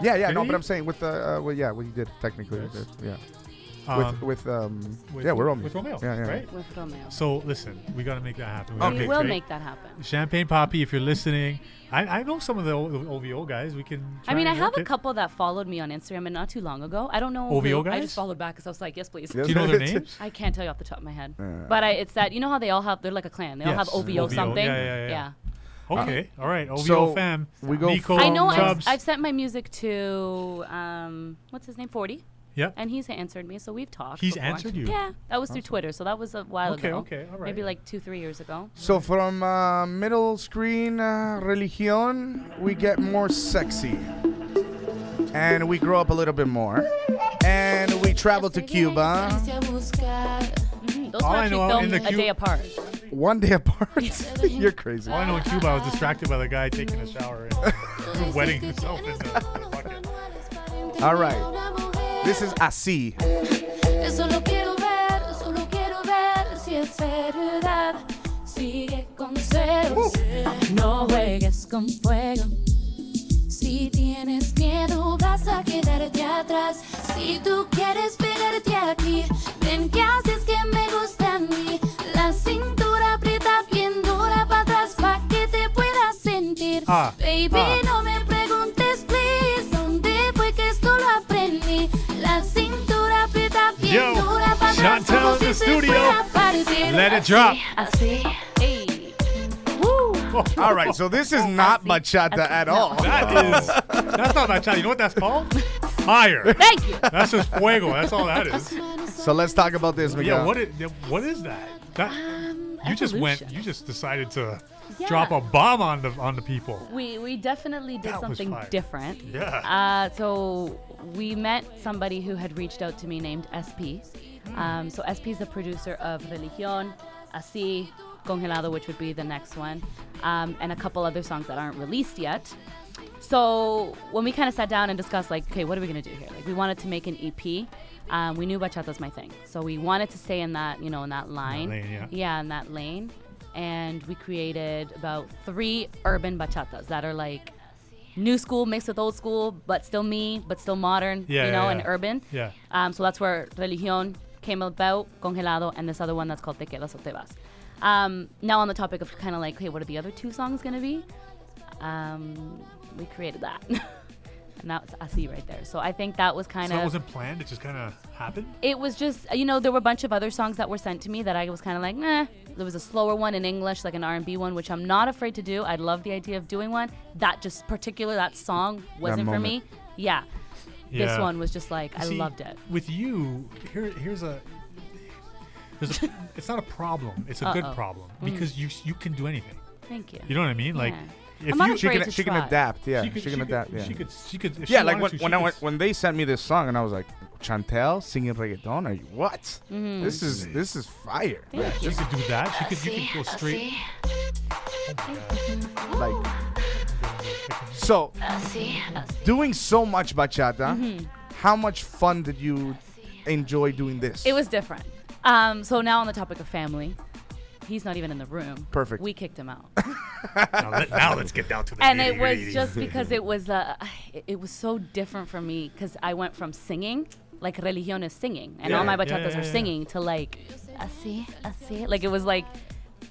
Yeah, Did no, he? but I'm saying with the what he did technically. Yes. With, yeah. Um, with with- yeah, we're Romeo. with Romeo, Yeah, yeah. right? with Romeo. So listen, we got to make that happen. Okay. We will Drake. make that happen. Champagne Poppy, if you're listening, I know some of the OVO guys. We can. I mean, I try and have work a it. couple that followed me on Instagram and not too long ago. I don't know. OVO who. I guys? just followed back because I was like, yes, please. Yes. Do you know their names? I can't tell you off the top of my head. Yeah. But it's that, you know how they all have, they're like a clan. They all have Yes. OVO, OVO, something. yeah. Okay, all right. OVO so fam. we go Nico, I know Chubbs. I've sent my music to, what's his name? 40. Yep. And he's answered me, so we've talked. He's before. answered you? Yeah, that was through Twitter, so that was a while ago. Okay, all right. Maybe like 2-3 years ago. So from middle screen religion, we get more sexy, and we grow up a little bit more, and we travel to Cuba Those All were I actually know in filmed the a day apart. one day apart. You're crazy. All I know in Cuba, I was distracted by the guy taking a shower and wetting himself in the bucket. All right, this is Así. Solo quiero ver si es verdad. Sigue con ceros, no juegues con fuego. Si tienes miedo vas a quedarte atrás. Si tú quieres pegarte aquí, ven que haces que me gusta a mí. La cintura aprieta bien dura para atrás pa' que te puedas sentir. Baby, no me preguntes, please, ¿dónde fue que esto lo aprendí? La cintura aprieta bien Yo, dura para atrás Chantel como in si the se studio. fuera a partir. Let it drop. Así. Hey. Woo. All right, so this is not bachata at all. That's not bachata. You know what that's called? Fire. Thank you. That's just fuego. That's all that is. So let's talk about this, But Miguel. yeah, what is that? That you just evolution. decided to Yeah. drop a bomb on the people. We definitely did That was something fire. different. Yeah. So we met somebody who had reached out to me named SP. So SP is the producer of Religión, Así, Congelado, which would be the next one, and a couple other songs that aren't released yet. So when we kind of sat down and discussed, like, okay, what are we gonna do here? Like, we wanted to make an EP. We knew bachata's my thing, so we wanted to stay in that, in that line. lane, in that lane. And we created about 3 urban bachatas that are like new school mixed with old school, but still me, but still modern, and urban. Yeah. So that's where Religión came about, Congelado, and this other one that's called Te Quedas o Te Vas. Now on the topic of kind of like, hey, what are the other 2 songs gonna be? We created that. And that's Asi right there. So I think that was kind So of... that wasn't planned? It just kind of happened? It was just, there were a bunch of other songs that were sent to me that I was kind of like, nah. There was a slower one in English, like an R&B one, which I'm not afraid to do. I'd love the idea of doing one. That song wasn't for me. Yeah. This one was just like, I loved it. With you, here's a... it's not a problem. It's a good problem because you can do anything. Thank you. You know what I mean? Like, if I'm not you, afraid to she can try. adapt. Yeah, she can adapt. Yeah. She could. If Yeah, she like wanted to, when they sent me this song and I was like, Chantel singing reggaeton? Are you what? Mm-hmm. This is fire. Yeah, she could do that. You could go straight. Like, so doing so much bachata. How much fun did you enjoy doing this? It was different. So now on the topic of family, he's not even in the room. Perfect. We kicked him out. now let's get down to the And it was just because it was so different for me because I went from singing, like religion is singing, and all my bachatas are singing, to like, así, like it was like,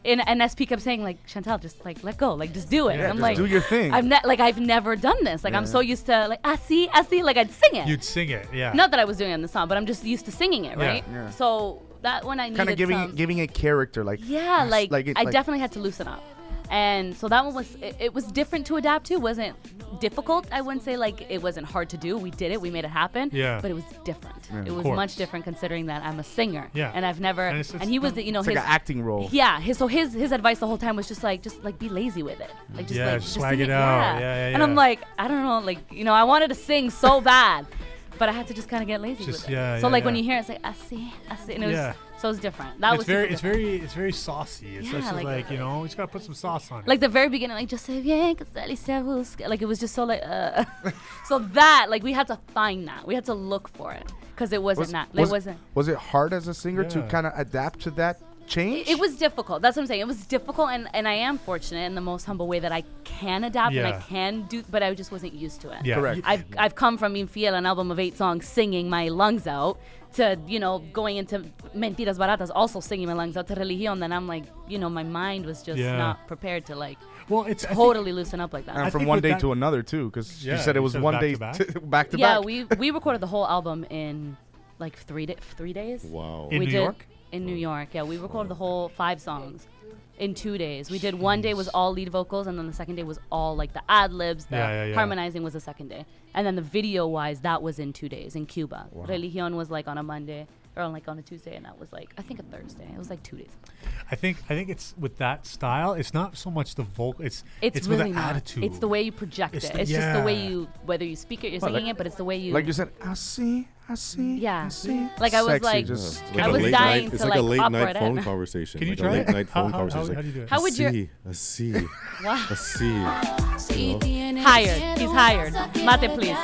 and SP kept saying like, Chantel, just like let go, like just do it. Yeah, and I'm just like, do your thing. I've never done this. Like I'm so used to like así, like I'd sing it. You'd sing it, yeah. Not that I was doing it in the song, but I'm just used to singing it, right? Yeah. So that when I needed kind of giving a character, like I definitely had to loosen up, and so that one was it was different to adapt to. Wasn't difficult. I wouldn't say like it wasn't hard to do. We did it. We made it happen. Yeah. But it was different. Yeah. It was much different considering that I'm a singer. Yeah. And I've never. And And he was the, it's his like an acting role. Yeah. His advice the whole time was just like be lazy with it. Like just swag sing it out. Yeah. And I'm like, I don't know, like I wanted to sing so bad. But I had to just kind of get lazy with it. So when you hear it, it's like así, and it was so it's different. That was it's very saucy. It's just like you just gotta put some sauce on it. Like the very beginning, like yo sé bien que Alicia busca, like it was just so like so that like we had to find that, we had to look for it because it wasn't Was it hard as a singer to kind of adapt to that change? It was difficult. That's what I'm saying. It was difficult, and I am fortunate in the most humble way that I can adapt and I can do, but I just wasn't used to it. Yeah. Correct. I've come from Infiel, an album of 8 songs, singing my lungs out, to going into Mentiras Baratas, also singing my lungs out, to Religion. Then I'm like, my mind was just not prepared to like totally loosen up like that. And from one day to another too, because you said it was one day back to back. Yeah, we recorded the whole album in like 3 days. Wow. In New York? In New York, yeah. We recorded the whole 5 songs in 2 days. We did one day was all lead vocals, and then the second day was all like the ad-libs, the harmonizing was the second day. And then the video-wise, that was in 2 days in Cuba. Wow. Religion was like on a Monday, or like on a Tuesday, and that was like, I think a Thursday. It was like 2 days. I think it's with that style, it's not so much the vocal, it's really with the not. attitude. It's the way you project it. It's just the way you, whether you speak it, you're singing it, but it's the way you. Like you said, I see. Yeah. I see. Like I was Sexy, like, just I was dying to it's like a late opera night it phone in. conversation. Can you like try a late it? night phone conversation. How do you do it? How would you? I see. Wow. I see. Hired. He's hired. Mate, please.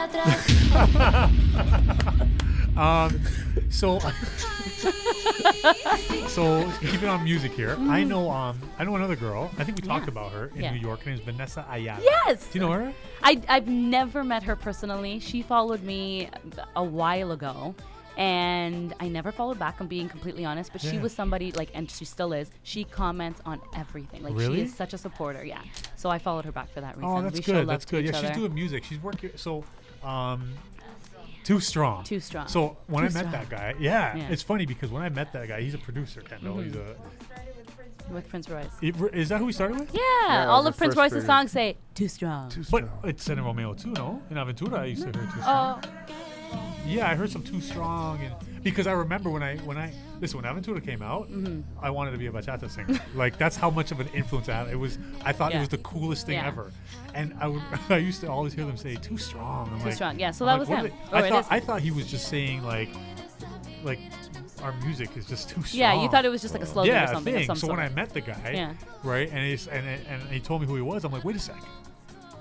So keeping on music here, I know another girl. I think we talked about her in New York. Her name is Vanessa Ayala. Yes. Do you know her? I've never met her personally. She followed me a while ago, and I never followed back. I'm being completely honest, but she was somebody like, and she still is. She comments on everything. Like really? She is such a supporter. Yeah. So I followed her back for that reason. Oh, that's good. That's good. Yeah, she's doing music. She's working. So, Too Strong. Too Strong. So when I met Strong. that guy, it's funny because when I met that guy, he's a producer, Keindo. He's with Prince Royce. Is that who we started with? Yeah, all of Prince Royce's songs say Too Strong. But it's in Romeo too, no? In Aventura, I used to hear Too Strong. Yeah, I heard some Too Strong, and because I remember when Aventura came out, I wanted to be a bachata singer. Like that's how much of an influence I had. I thought it was the coolest thing ever, and I used to always hear them say Too Strong. I'm Too like, Strong. Yeah, so that was him. I thought he was just saying like our music is just too strong. Yeah, you thought it was just like a slogan or something. Thing. So when I met the guy, right, and he told me who he was, I'm like, wait a sec.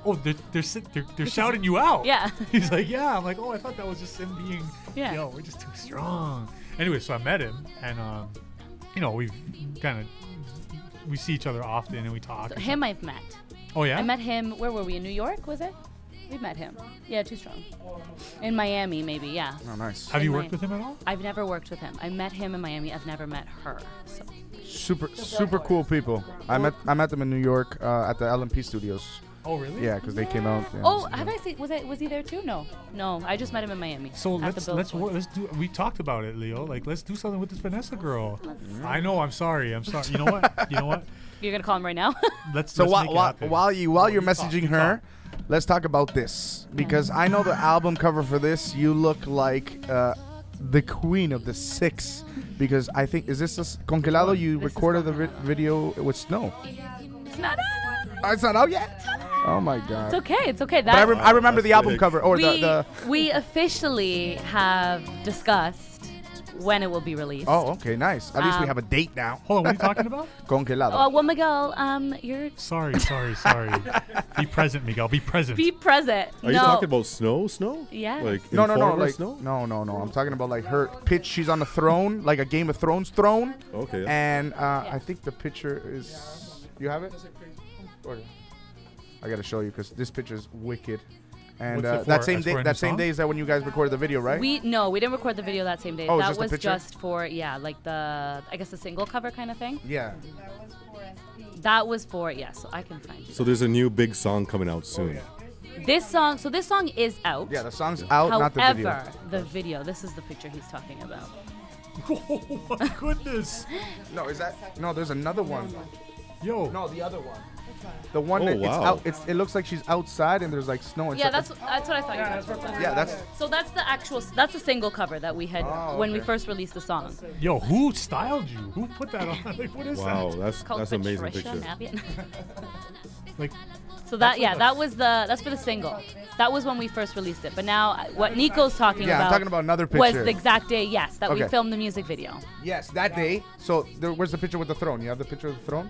Oh, they're shouting you out. Yeah. He's like, yeah. I'm like, oh, I thought that was just him being, yo, we're just too strong. Anyway, so I met him, and we've we see each other often, and we talk. So him I've met. Oh yeah. I met him. Where were we? In New York, was it? We met him. Yeah, Too Strong. In Miami, maybe, yeah. Oh, nice. Have you worked with him at all? I've never worked with him. I met him in Miami. I've never met her. So. Super cool people. I met them in New York at the LMP studios. Oh, really? Yeah, because they came out. Yeah, Oh, have I seen? Was he there too? No. I just met him in Miami. So at the let's Billboard. do. We talked about it, Leo. Like, let's do something with this Vanessa girl. I know. I'm sorry. You know what? You're gonna call him right now? Let's So make it happen. while you're messaging her, let's talk about this because I know the album cover for this. You look like the queen of the six because I think is this Congelado? You recorded the video with snow. It's not out. Oh, it's not out yet. Oh my god. It's okay. It's okay. But I remember the album cover or we officially have discussed when it will be released. Oh, okay, nice. At least we have a date now. Hold on. What are you talking about? Congelado. Well, Miguel, you're Sorry. Be present, Miguel. Be present. be present. Are you talking about snow? Snow? Yeah. Like No, Informer like snow? no. I'm talking about like her pitch. She's on the throne, like a Game of Thrones throne. Okay. Yeah. And I think the picture is. You have it? Or, I gotta show you because this picture is wicked. And What's it for? that same As day, for a that new same song? day is that when you guys recorded the video, right? We didn't record the video that same day. Oh, it's that just a was picture? just for like the single cover kind of thing. Yeah. That was for so I can find you. So there's a new big song coming out soon. This song is out. Yeah, the song's out, However, not the video. the video, this is the picture he's talking about. Oh my goodness. No, is that? No, there's another one. Yo. No, the other one. The one Oh, that wow. it's out. It looks like she's outside and there's like snow. And Yeah, stuff. that's what I thought. you were talking about. Yeah, that's. So that's the single cover that we had when we okay. first released the song. Yo, who styled you? Who put that on? Like, what is Wow, that? that's Called an amazing Patricia picture. Navian. Like, So that's for the single. That was when we first released it. But now what Nico's talking Yeah, about I'm talking about another was picture. the exact day, that we Okay. filmed the music video. Yes, that day. So where's the picture with the throne? You have the picture of the throne?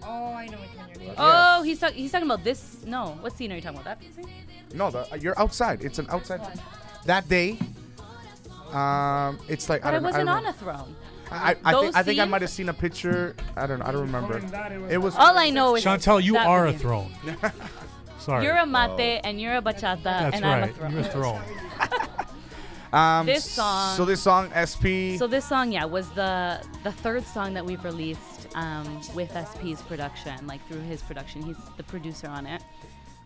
Oh, I know which one you're talking Oh, he's talking about this. No, what scene are you talking about? That scene? No, you're outside. It's an outside. That day. It's like But I wasn't on a throne. I Those think I scenes- might have seen a picture. I don't remember. It was. All I know is Chantel, you that are a video. throne. Sorry. You're a mate and you're a bachata That's and right. I'm a throne. You're a throne. This song- So this song, SP. So this song, was the third song that we've released with SP's production, like through his production. He's the producer on it,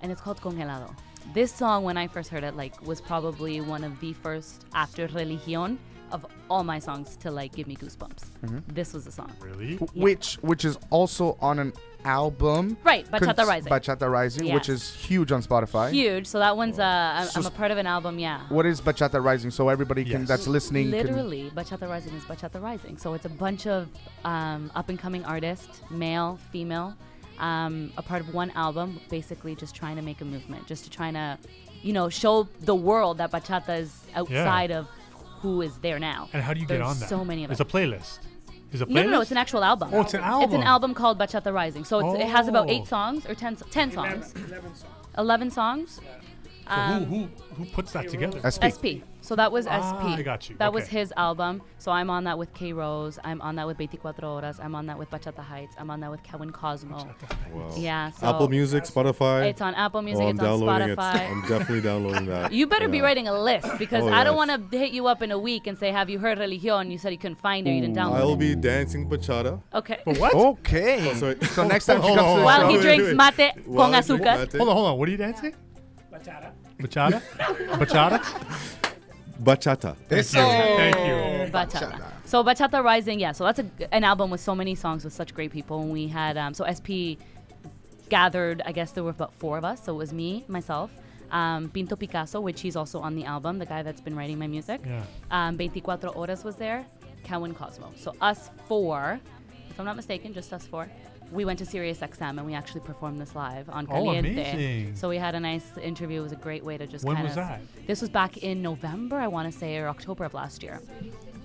and it's called Congelado. This song, when I first heard it, was probably one of the first after Religion of all my songs to give me goosebumps. This was the song. Really? which is also on an album. Right, Bachata Rising. Bachata Rising, which Yes. is huge on Spotify. Huge. So that one's I'm a part of an album. Yeah. What is Bachata Rising? So everybody Yes. that's listening. Literally, Bachata Rising is Bachata Rising. So it's a bunch of up and coming artists, male, female, a part of one album, basically just trying to make a movement, just to trying to, show the world that bachata is outside of who is there now. And how do you get There's on that? so many of It's them. a playlist. Is it a playlist? No, it's an actual album. Oh, it's an album. It's an album called Bachata Rising. So it has about Oh. 8 songs or 10 songs. 11 songs. 11 songs. So who puts that together? SP. So that was Ah, SP. I got you. That was Okay. his album. So I'm on that with K Rose. I'm on that with 24 Horas. I'm on that with Bachata Heights. I'm on that with Kevin Cosmo. Wow. Yeah. So Apple Music, Spotify. It's on Apple Music. Oh, I'm it's on downloading Spotify. it. I'm definitely downloading that. You better be Yeah. writing a list because Oh, I don't yes. want to hit you up in a week and say, "Have you heard Religion?" You said you couldn't find it. You didn't download I'll it. be dancing bachata. Okay. But what? Okay. Oh, sorry. So next time she Hold on, comes to the hold on. While show. he wait, drinks wait. mate While con I drink azúcar. mate. Hold on. What are you dancing? Bachata. Bachata? Bachata? Bachata. Thank you. Bachata. So Bachata Rising, So that's an album with so many songs with such great people. And we had so SP gathered. I guess there were about 4 of us. So it was me, myself, Pinto Picasso, which he's also on the album, the guy that's been writing my music. Yeah. 24 Horas was there, Kevin Cosmo. So us 4, if I'm not mistaken, just us 4. We went to Sirius XM and we actually performed this live on Oh, Caliente. amazing. So we had a nice interview. It was a great way to just When kind was of. that? This was back in November, I want to say, or October of last year.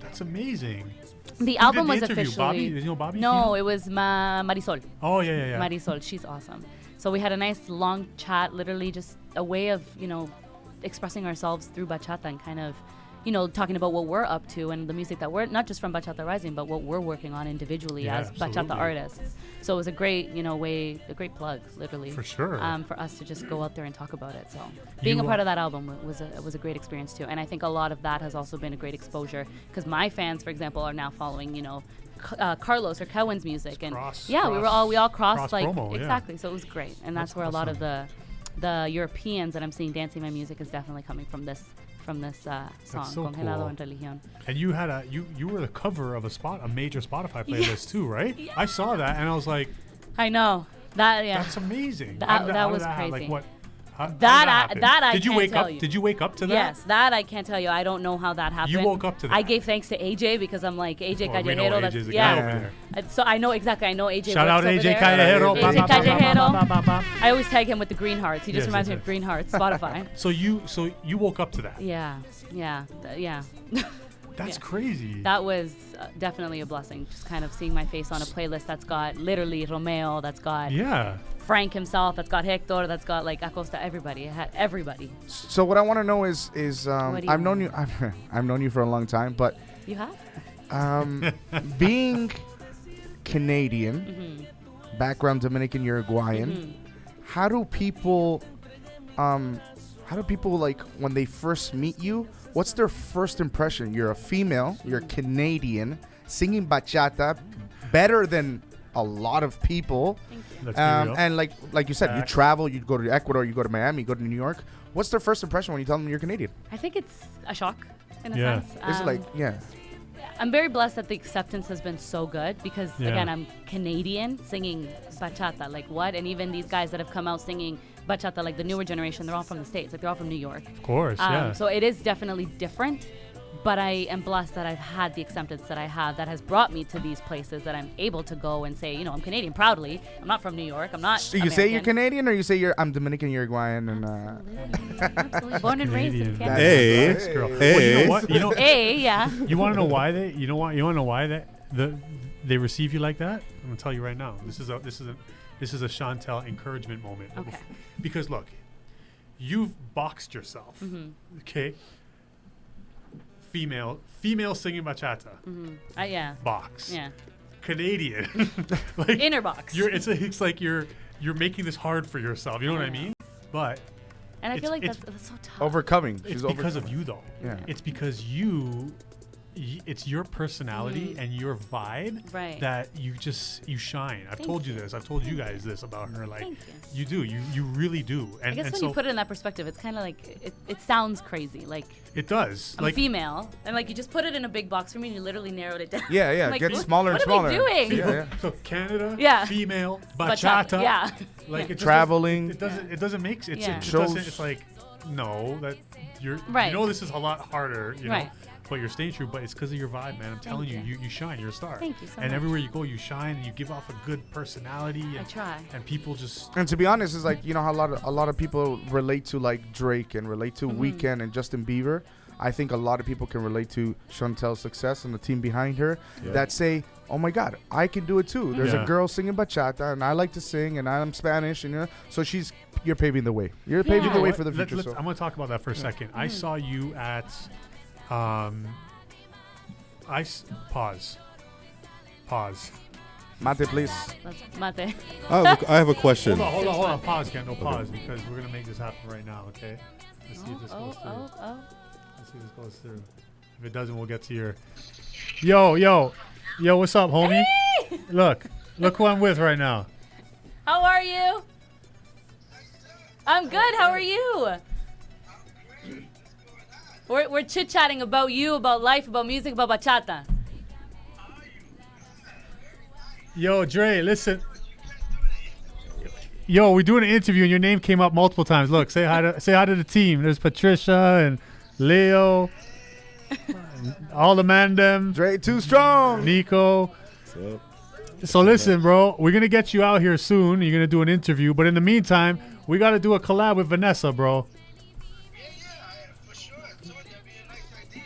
That's amazing. The album the was interview? officially. Bobby? You know Bobby? No, Keindo? it was Marisol. Oh, yeah. Marisol, she's awesome. So we had a nice long chat, literally just a way of, expressing ourselves through bachata and kind of, talking about what we're up to and the music that we're, not just from Bachata Rising, but what we're working on individually as absolutely. Bachata artists. So it was a great, a great plug, literally. For sure. For us to just go out there and talk about it. So being a part of that album was a great experience too. And I think a lot of that has also been a great exposure because my fans, for example, are now following, Carlos or Cowan's music. And we all crossed like, promo, exactly. So it was great. And that's where awesome. a lot of the Europeans that I'm seeing dancing my music is definitely coming from this song, so Congelado cool. en Religión. And you had you were the cover of a major Spotify playlist too, right? Yes. I saw that and I was like, I know that. Yeah, that's amazing. That was crazy. Like what? How that I did you can't wake tell up? you. Did you wake up to that? Yes, that I can't tell you. I don't know how that happened. You woke up to that. I gave thanks to AJ because I'm like AJ We know Callejero. AJ's the guy over there. So I know exactly. I know AJ. Shout out works over AJ there. Callejero. AJ Callejero. Ba, ba, ba. I always tag him with the green hearts. He just Yes, reminds yes, me of green hearts. Spotify. So you woke up to that. Yeah. That's Yeah. crazy. That was definitely a blessing. Just kind of seeing my face on a playlist that's got literally Romeo, that's got Frank himself, that's got Hector, that's got like Acosta, everybody. It had everybody. So what I want to know is I've known you I've known you for a long time, but You have? being Canadian, background Dominican, Uruguayan, how do people like when they first meet you? What's their first impression? You're a female, you're Canadian, singing bachata better than a lot of people. And like you said, you travel, you go to Ecuador, you go to Miami, you go to New York. What's their first impression when you tell them you're Canadian? I think it's a shock in a sense. It's like, I'm very blessed that the acceptance has been so good because, again, I'm Canadian singing bachata. Like, what? And even these guys that have come out singing bachata, like the newer generation, they're all from the States. Like, they're all from New York. Of course, So it is definitely different. But I am blessed that I've had the acceptance that I have that has brought me to these places that I'm able to go and say, I'm Canadian proudly. I'm not from New York. I'm not So you say you're Canadian or you say I'm Dominican, Uruguayan, and Absolutely. Born and raised in Canada. Hey, Well, you know what? Yeah. You want to know why they? You want to know why they receive you like that? I'm gonna tell you right now. This is a Chantel encouragement moment. Okay. Because look, you've boxed yourself. Okay. Female singing bachata. Box. Yeah. Canadian. Like Inner box. It's like you're making this hard for yourself. You know what I mean? But and I feel like that's so tough. overcoming. It's because of you, though. Yeah. It's because it's your personality and your vibe that you shine. I've told you this. I've told you guys this about her. Like, Thank you do. You really do. And I guess when so you put it in that perspective, it's kind of like it sounds crazy. Like it does. I'm like female, and like you just put it in a big box for me, and you literally narrowed it down. Yeah. Like, Get smaller and smaller. What are we doing? Yeah. So Canada, female, Bachata. bachata. Yeah. Like it Traveling. It doesn't make it. Yeah. It Shows. doesn't. It's like no, that you're. Right. You know this is a lot harder. You know. Right. But you're staying true, but it's because of your vibe, man. I'm telling you, you shine. You're a star. Thank you so And much. everywhere you go, you shine, and you give off a good personality. And, I try. And people just And to be honest, it's like how a lot of people relate to like Drake and relate to Weeknd and Justin Bieber. I think a lot of people can relate to Chantel's success and the team behind her that say, "Oh my God, I can do it too." There's a girl singing bachata, and I like to sing, and I'm Spanish, and so you're paving the way. You're paving the way for the future. I'm going to talk about that for a second. I saw you at, pause. Mate, please. That's mate. I have a question. Hold on. Pause, Ken. No pause, because we're going to make this happen right now, okay? Let's see if this goes through. Let's see if this goes through. If it doesn't, we'll get to your... Yo, what's up, homie? Hey! Look who I'm with right now. How are you? I'm good. How are you? We're chit-chatting about you, about life, about music, about bachata. Yo, Dre, listen. Yo, we're doing an interview and your name came up multiple times. Look, say hi to the team. There's Patricia and Leo, all the mandem, Dre too strong. Nico. What's up? So listen, bro, we're gonna get you out here soon. You're gonna do an interview, but in the meantime, we gotta do a collab with Vanessa, bro. For sure. I told you that'd be a nice idea.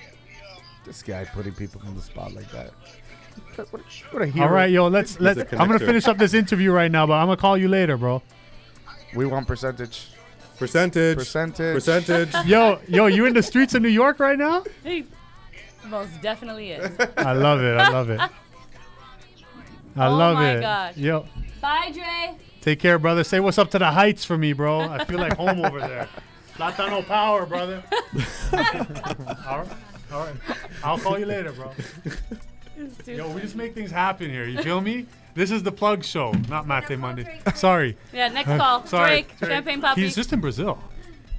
This guy putting people on the spot like that. What a hero. All right, yo, let's. a I'm gonna connector. finish up this interview right now, but I'm gonna call you later, bro. We want percentage. Percentage. Yo, you in the streets of New York right now? He most definitely is. I love it. I love my it. gosh. Yo, Bye, Dre. take care, brother. Say what's up to the Heights for me, bro. I feel like home over there. Latino power, brother. All right. I'll call you later, bro. Yo, we just make things happen here. You feel me? This is the plug show, not Mate Monday. Sorry. Yeah, next call. Sorry. Drake, Champagne Poppy. He's just in Brazil.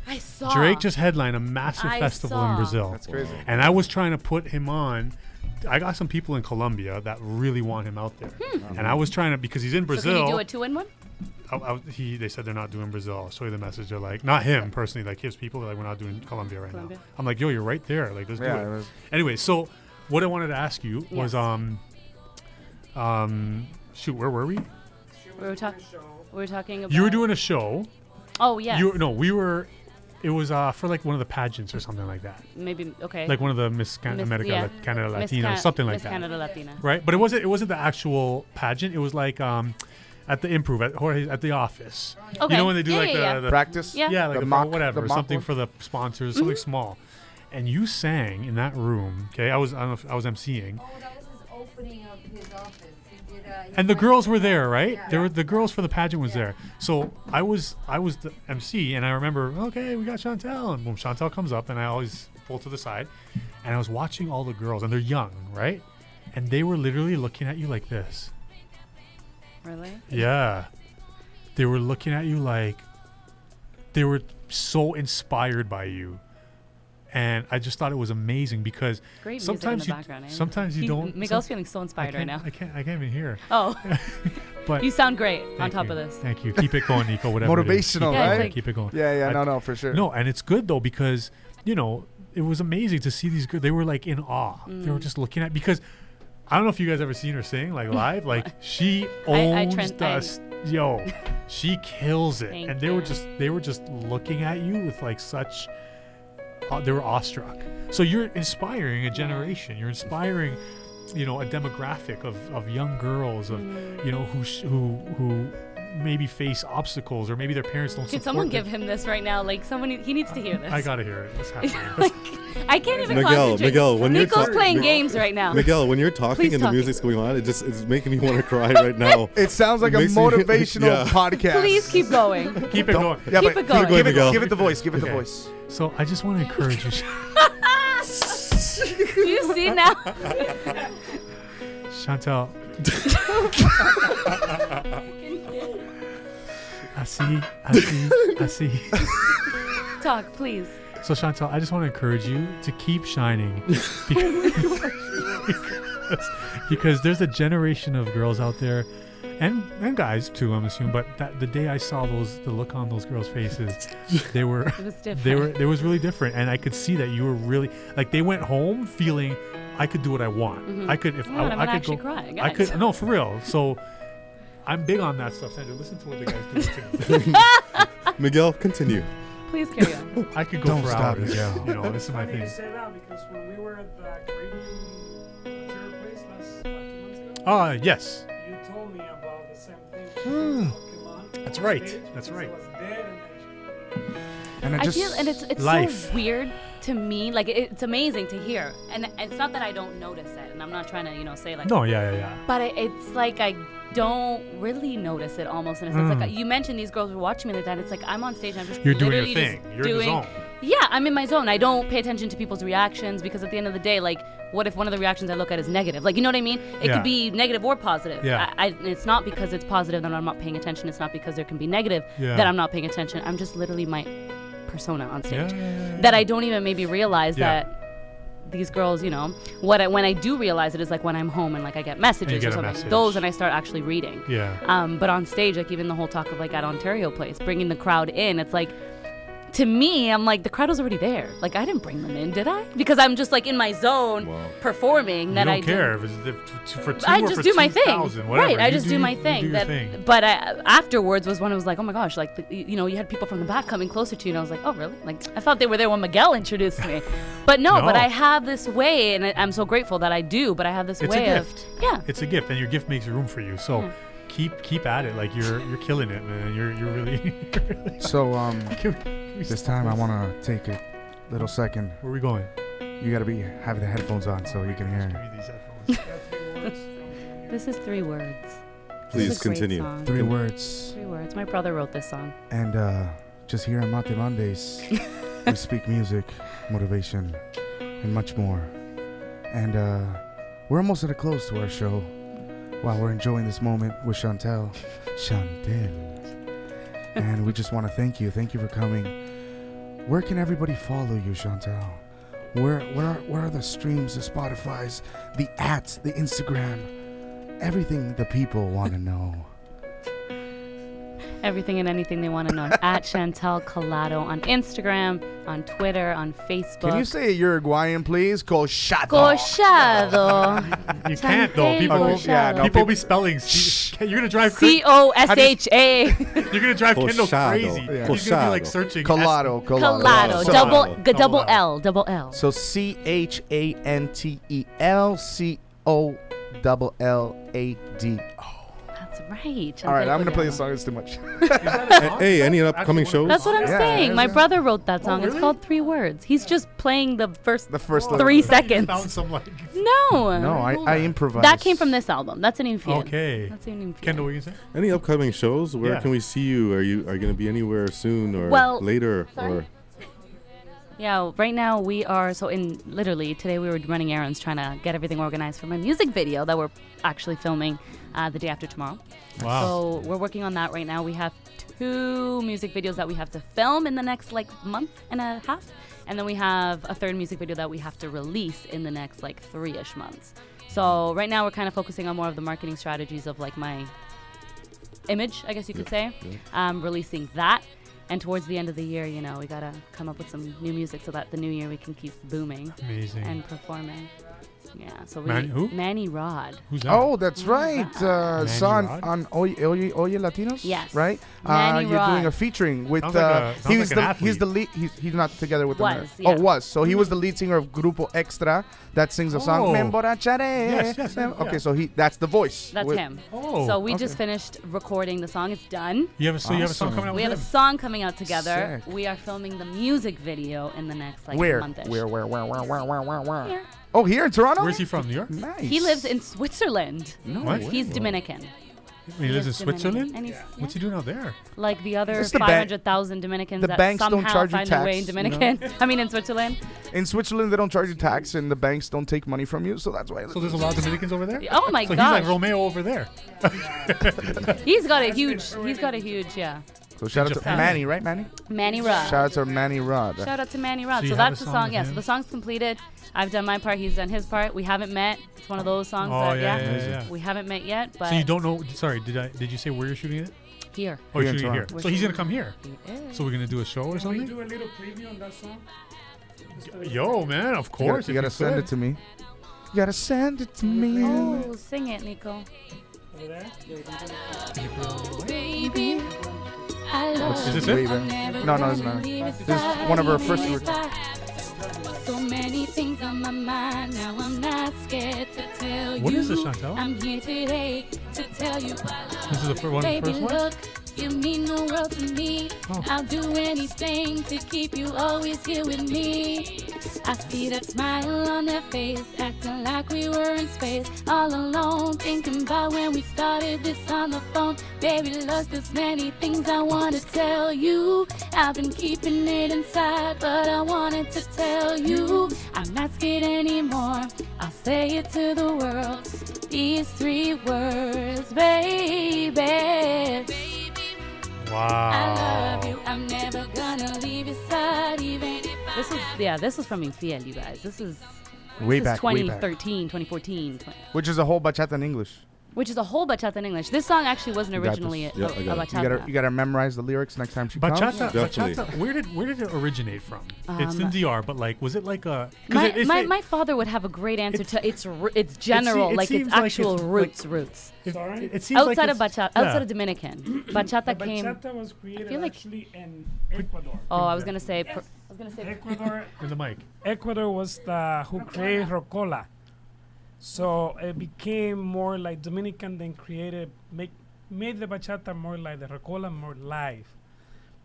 I saw. Drake just headlined a massive I festival saw. in Brazil. That's crazy. And I was trying to put him on. I got some people in Colombia that really want him out there. And I was trying to, because he's in So Brazil. can you do a 2-in-1? They said they're not doing Brazil. I'll show you the message. They're like, not him personally, like his people. They're like, we're not doing Colombia right now. I'm like, yo, you're right there. Like, let's do it. Anyway, so what I wanted to ask you was, shoot, where were we? We were talking about. You were doing a show. Oh yes. We were. It was for like one of the pageants or something like that. Maybe okay. Like one of the Miss America, yeah. Canada, Miss Latina, something like Miss that. Canada Latina. Right, but it wasn't the actual pageant. It was like at the Improv at Jorge's at the office. Okay. You know when they do Yeah, the Practice? Yeah. like The the mock- whatever, the mock something one? for the sponsors, something small. And you sang in that room. Okay, I don't know if I was emceeing. Oh, that was his opening of his office. He did, And the girls were there, right? Yeah. There were the girls for the pageant was there. So I was the MC, and I remember, okay, we got Chantel, and boom, Chantel comes up, and I always pull to the side, and I was watching all the girls, and they're young, right? And they were literally looking at you like this. Really? Yeah, they were looking at you like they were so inspired by you. And I just thought it was amazing because Great music sometimes in the background. sometimes you don't. Miguel's feeling so inspired right now. I can't even hear. Oh, But you sound great on thank top you. of this. Thank you. Keep it going, Nico. Whatever. it is. Motivational, Keep it right? going, Like- keep it going. Yeah, I- no, for sure. No, and it's good though because it was amazing to see these girls. They were like in awe. They were just looking at because I don't know if you guys ever seen her sing like live. Like she owns yo, she kills it, Thank and they were just looking at you with like such. They were awestruck. So you're inspiring a generation. You're inspiring, a demographic of young girls who maybe face obstacles or maybe their parents don't. Can support someone them. give him this right now? Like he needs to hear this. I gotta hear it. What's happening? I can't even concentrate. Miguel, when you're Nico's ta- playing games right now. Miguel, when you're talking Please and the talk. music's going on, it's making me want to cry right now. It sounds like a Makes me- motivational yeah. podcast. Please keep going. Keep it going. Yeah, Keep but it going. Keep it going, Miguel. Give it the voice. Give it the Okay. voice. So I just want to encourage you, Do you see now? Chantel. I see. Talk, please. So Chantel, I just want to encourage you to keep shining because there's a generation of girls out there and guys too, I'm assuming, but the day I saw the look on those girls' faces, they were It was different. it was really different, and I could see that you were really like they went home feeling I could do what I want. I could if Oh my God, I'm I gonna could go. actually cry, I guys. could no for real. So I'm big on that stuff, Sandra. Listen to what the guys do too. Miguel, continue. Please carry on. I could go Don't for stop, hours. Miguel. This is my Funny you thing. say that because when we were at the Caribbean zero place last 2 months ago, Yes. you told me about the same thing. That's On right. stage That's because right. it was dead and And I feel, and it's Life. so weird to me. Like it's amazing to hear, and it's not that I don't notice it, and I'm not trying to say like. No, yeah. But it's like I don't really notice it almost in a sense. Like you mentioned, these girls were watching me like that. It's like I'm on stage. I'm just You're doing your literally thing. just You're in the doing. zone. Yeah, I'm in my zone. I don't pay attention to people's reactions because at the end of the day, like, what if one of the reactions I look at is negative? Like, you know what I mean? It Yeah. could be negative or positive. Yeah. It's not because it's positive that I'm not paying attention. It's not because there can be negative Yeah. that I'm not paying attention. I'm just literally my persona on stage Yeah. that I don't even maybe realize Yeah. that these girls, when I do realize it is like when I'm home and like I get messages get or a something. message. Those and I start actually reading. Yeah. But on stage, like even the whole talk of like at Ontario Place, bringing the crowd in, it's like, to me, I'm like, the crowd was already there. Like, I didn't bring them in, did I? Because I'm just like in my zone performing You that don't I care do. if it's for two I or just for do my thing. 2,000, whatever. Right, I You just do my thing. your thing. But afterwards was when it was like, oh my gosh, like, you had people from the back coming closer to you. And I was like, oh, really? Like, I thought they were there when Miguel introduced me. But no, but I have this way, and I'm so grateful that I do, but I have this It's way a of. gift. Yeah. It's a gift, and your gift makes room for you. So keep at it. Like you're killing it, man. You're really. So Can we this stop time I this? want to take a little second. Where are we going? You gotta have the headphones on so you can Give hear. me these headphones. This is 3 words. Please This is a great continue. song. 3 words. 3 words. My brother wrote this song. And just here on Mate Mondays, we speak music, motivation, and much more. And we're almost at a close to our show. While we're enjoying this moment with Chantel. And we just want to thank you. Thank you for coming. Where can everybody follow you, Chantel? Where are the streams, the Spotifys, the @, the Instagram, everything the people want to know? Everything and anything they want to know. At Chantel Collado on Instagram, on Twitter, on Facebook. Can you say Uruguayan, please? Cochado. Cochado. You can't though. People, Chantel yeah, no, people be spelling. You're gonna drive. COSHA. You're gonna drive Keindo Cochado. crazy. Yeah. He's gonna be like Cochado. searching. Collado. Collado. So- Double L. Double L. So CHANTELCOLLADO. That's right. All right, I'm gonna play the Collado. song. It's too much. Hey, any upcoming shows? That's what I'm Yeah, saying. yeah, My yeah. brother wrote that song. It's really? called 3 words. He's just playing the first The first 3 little- seconds. Found some like. No. No, I improvise. That came from this album. That's an infuse. Okay. That's an infuse. Kendall, what you say? Any upcoming shows? Where Yeah. can we see you? Are you going to be anywhere soon or Well, later? sorry? Or Yeah, right now we are, so in literally today we were running errands trying to get everything organized for my music video that we're actually filming the day after tomorrow. Wow. So we're working on that right now. We have 2 music videos that we have to film in the next like month and a half. And then we have a 3rd music video that we have to release in the next like 3-ish months. So right now we're kind of focusing on more of the marketing strategies of like my image, I guess you could say. Releasing that. And towards the end of the year, you know, we gotta come up with some new music so that the new year we can keep booming Amazing. and performing. Yeah, so we Who? Manny Rod. Who's that? Oh, that's right. Manny Son Rod? on Oye Latinos. Yes. Right. Manny You're doing Rod. a featuring with. Sounds like He's an he's the athlete. lead. He's not together with Was, them. yeah. Oh, was. So he was the lead singer of Grupo Extra that sings the song Oh. Me Emborracharé. Yes, Okay, yeah. so that's the voice. That's with- him. Oh. So we okay. just finished recording the song. It's done. You have a song Awesome. coming out We with have a him? song coming out together. Sick. We are filming the music video in the next like Where? month-ish. Where? Here. Oh, here in Toronto. Where's he from? New York? Nice. He lives in Switzerland. No What? way. He's Dominican. He lives in Dominican. Switzerland? And he's, What's he doing out there? like the other It's the 500,000 Dominicans the that banks don't somehow charge you find tax, their way in you know? Dominican. I mean, in Switzerland. In Switzerland, they don't charge you tax, and the banks don't take money from you, so that's why. So there's a lot of Dominicans over there? Oh my So he's gosh. like Romeo over there. He's got a huge, yeah. So shout out to Japan. Manny, right, Manny? Manny Rod. Shout out to Manny Rod. Shout out to Manny Rod. So you So have that's a the song song. with Yeah, so him? the song's completed. I've done my part. He's done his part. We haven't met. It's one of those songs Oh, that, yeah. we haven't met yet. But So you don't know? Sorry, did you say where you're shooting it? here. Oh, Here you're in shooting it here. Toronto. We're So he's shooting- gonna come here. He is. So we're gonna do a show or Can we something? do a little preview on that song? Yo, man, of course. You gotta send it to me. You gotta send it to me. Oh, sing it, Nico. Over there? Baby, I love What's Is this way it? better? No, it's not. This is one of our first. So many things on my mind. Now I'm not scared to tell you. What is this, Chantel? I'm here today to tell you I love This is the one of the Baby, first ones? look, you mean the world to me. Oh. I'll do anything to keep you always here with me. I see that smile on their face, acting like we were in space, all alone, thinking about when we started this on the phone. Baby, look, there's many things I want to tell you. I've been keeping it inside, but I wanted to tell you. I'm not scared anymore. I'll say it to the world. These 3 words, baby. I Wow. love you. I'm never gonna leave your side, even if This was from Infiel, you guys. This is Way this is back, way back. 2013, 2014, Which is a whole bachata in English. which is a whole bachata in English. This song actually wasn't You got originally a, this. Yeah, a I got it. bachata. You gotta memorize the lyrics next time she Bachata, comes. Definitely. bachata. Where did it originate from? It's in DR, but like, was it like a? 'Cause My, it's- my, it- my father would have a great answer It's- to its general, it like its seems like actual it's roots. like- roots. Sorry? it seems like Outside of it's- bachata, yeah. outside of Dominican, bachata The came. bachata was created feel like- actually in Ecuador. Oh, I was gonna say. Ecuador, in the mic. Ecuador was the who created rocola. So it became more like Dominican than created made the bachata more like the rocola more live,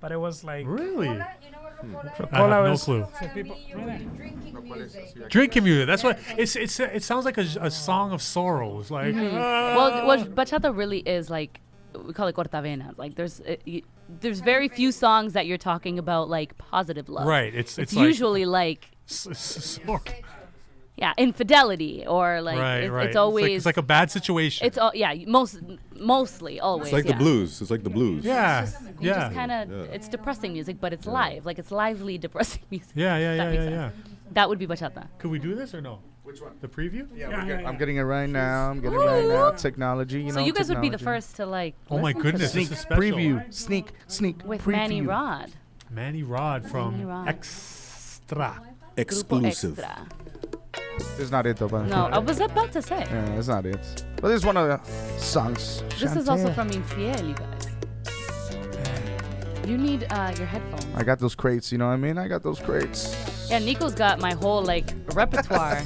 but it was like Really? You know what rocola is? I have no was- clue. For people- me, it was drinking music. Drinking music. That's what it sounds like a song of sorrows. Like Well, bachata really is like, we call it cortavenas. Like there's very few songs that you're talking about like positive love. right. It's like usually like infidelity or like right. it's always it's like a bad situation. it's mostly always It's like the blues. It's like the blues. yeah. You Yeah. just kind of it's depressing music, but it's live. Like it's lively depressing music. Yeah. That makes Yeah. sense. That would be bachata. Could we do this or no? Which one? The preview? I'm getting it right now. I'm getting it right now. Technology, you know. So you guys would be the technology. first to like. Oh my listen to goodness, this. this is special. Preview. Sneak With preview. Manny Rod. Manny Rod from Manny Rod. Extra. Grupo Exclusive. Extra. It's not it though, but No, I was about to say. yeah, it's not it. But this is one of the songs. This is also Chantel. from Infiel, you guys. You need your headphones. I got those crates, you know what I mean? I got those crates. Yeah, Nico's got my whole like repertoire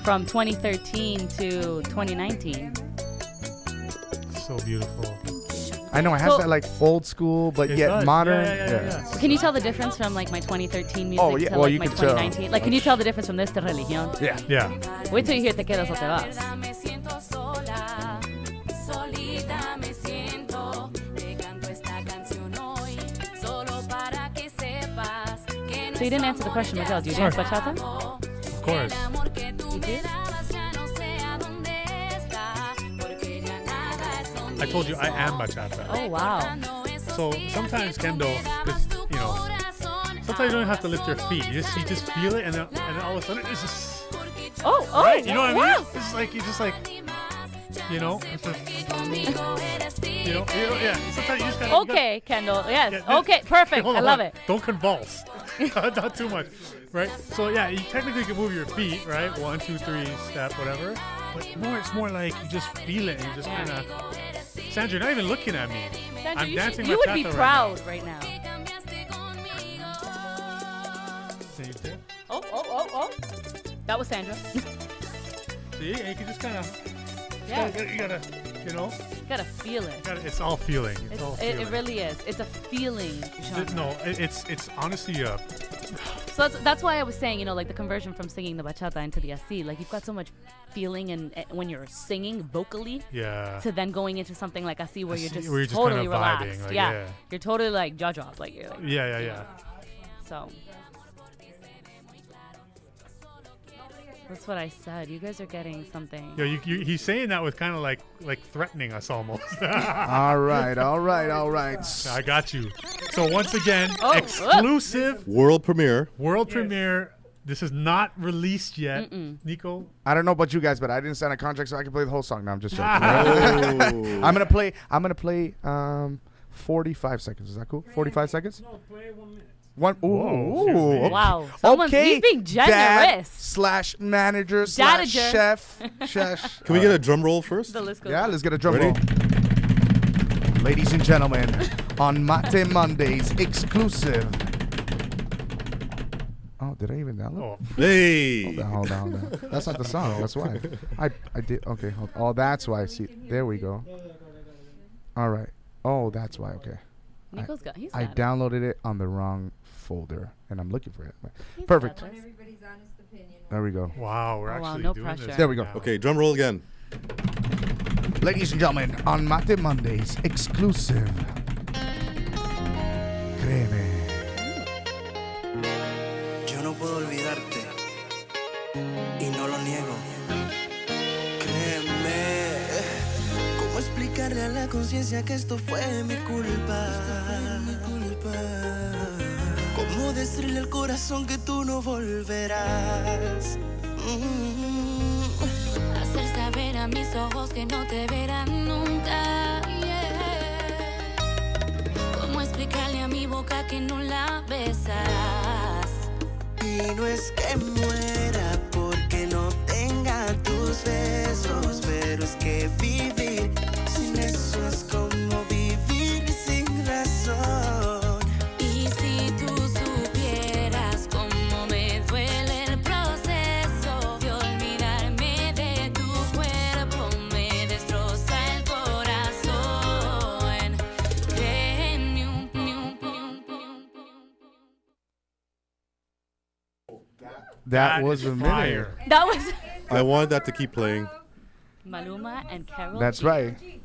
from 2013 to 2019. So beautiful. I know it has So- that like old school, but It yet does. modern. Yeah. Can you tell the difference from like my 2013 music Oh, yeah, to well, like you my can tell. 2019? Like, can you tell the difference from this to Religión? Yeah. Yeah. Wait till you hear Te quedas o te vas. Me siento sola, solita me siento. Te canto esta canción hoy, solo para que sepas que So you didn't answer the question, Miguel. Do you dance bachata? Of course. amor que tú You me did? dabas ya no sé a dónde está, porque ya nada es lo I told you I am bachata. Oh wow. So sometimes Kendo, just, you know, sometimes you don't have to lift your feet. You just feel it, and then all of a sudden it's just Oh, right. You know what I wow. mean? It's like you just like, you know, it's just, yeah. Sometimes you just gotta. Okay, Kendall. Yes. Yeah, Okay, perfect. Hold I on, love hold on. it. Don't convulse. Not too much, right? So yeah, you technically can move your feet, right? 1, 2, 3, step, whatever. But it's more like you just feel it. And you just kind of. Sandra, you're not even looking at me. Sandra, I'm you, dancing you would be bachata proud right now. See, you did? Oh. That was Sandra. See, and you can just kind of. Yeah. You gotta, you know. You gotta feel it. It's all feeling. It's all feeling. It really is. It's a feeling genre. No, it's honestly So that's why I was saying, you know, like the conversion from singing the bachata into the así. Like you've got so much feeling and when you're singing vocally yeah. to then going into something like así where you're Así, just where you're just totally kinda vibing, relaxed. like, yeah. yeah. You're totally like jaw drop. Like you're like, Yeah. so. That's what I said. You guys are getting something. Yo, he's saying that with kind of like threatening us almost. All right. I got you. So once again, Oh, exclusive World premiere. world premiere. This is not released yet. Nico, I don't know about you guys, but I didn't sign a contract so I can play the whole song. No, I'm just joking. Oh. I'm gonna play 45 seconds. Is that cool? 45 seconds? No, play 1 minute. One. Ooh. Whoa, Ooh. Wow. Someone's, he's being Dad generous. / manager / Dadager. chef. Chef. Can we get a drum roll first? The list goes Yeah, on. let's get a drum Ready? roll. Ladies and gentlemen, on Mate Mondays exclusive. Oh, did I even download? oh, Hey. Hold on. That's not the song. That's why. I did. Okay. Oh, that's why. See, there we go. All right. Oh, that's why. Okay. Nico's got. He's I got it. downloaded it on the wrong folder, and I'm looking for it. He's Perfect. got this. Everybody's honest opinion. There we go. wow, we're Oh, wow, actually no doing pressure. this. There we go. now. Okay, drum roll again. Ladies and gentlemen, on Mate Mondays exclusive. Créeme. Yo no puedo olvidarte y no lo niego. Créeme, ¿cómo explicarle a la conciencia que esto fue mi culpa? ¿Cómo decirle al corazón que tú no volverás? Hacer saber a mis ojos que no te verán nunca. ¿Cómo explicarle a mi boca que no la besarás? Y no es que muera porque no tenga tus besos, pero es que vivir sin eso es como vivir sin razón. Y si tú supieras cómo me duele el proceso de olvidarme de tu cuerpo, me destroza el corazón. That was is a fire. minute. That was I wanted that to keep playing. Maluma and Carol. That's G. right.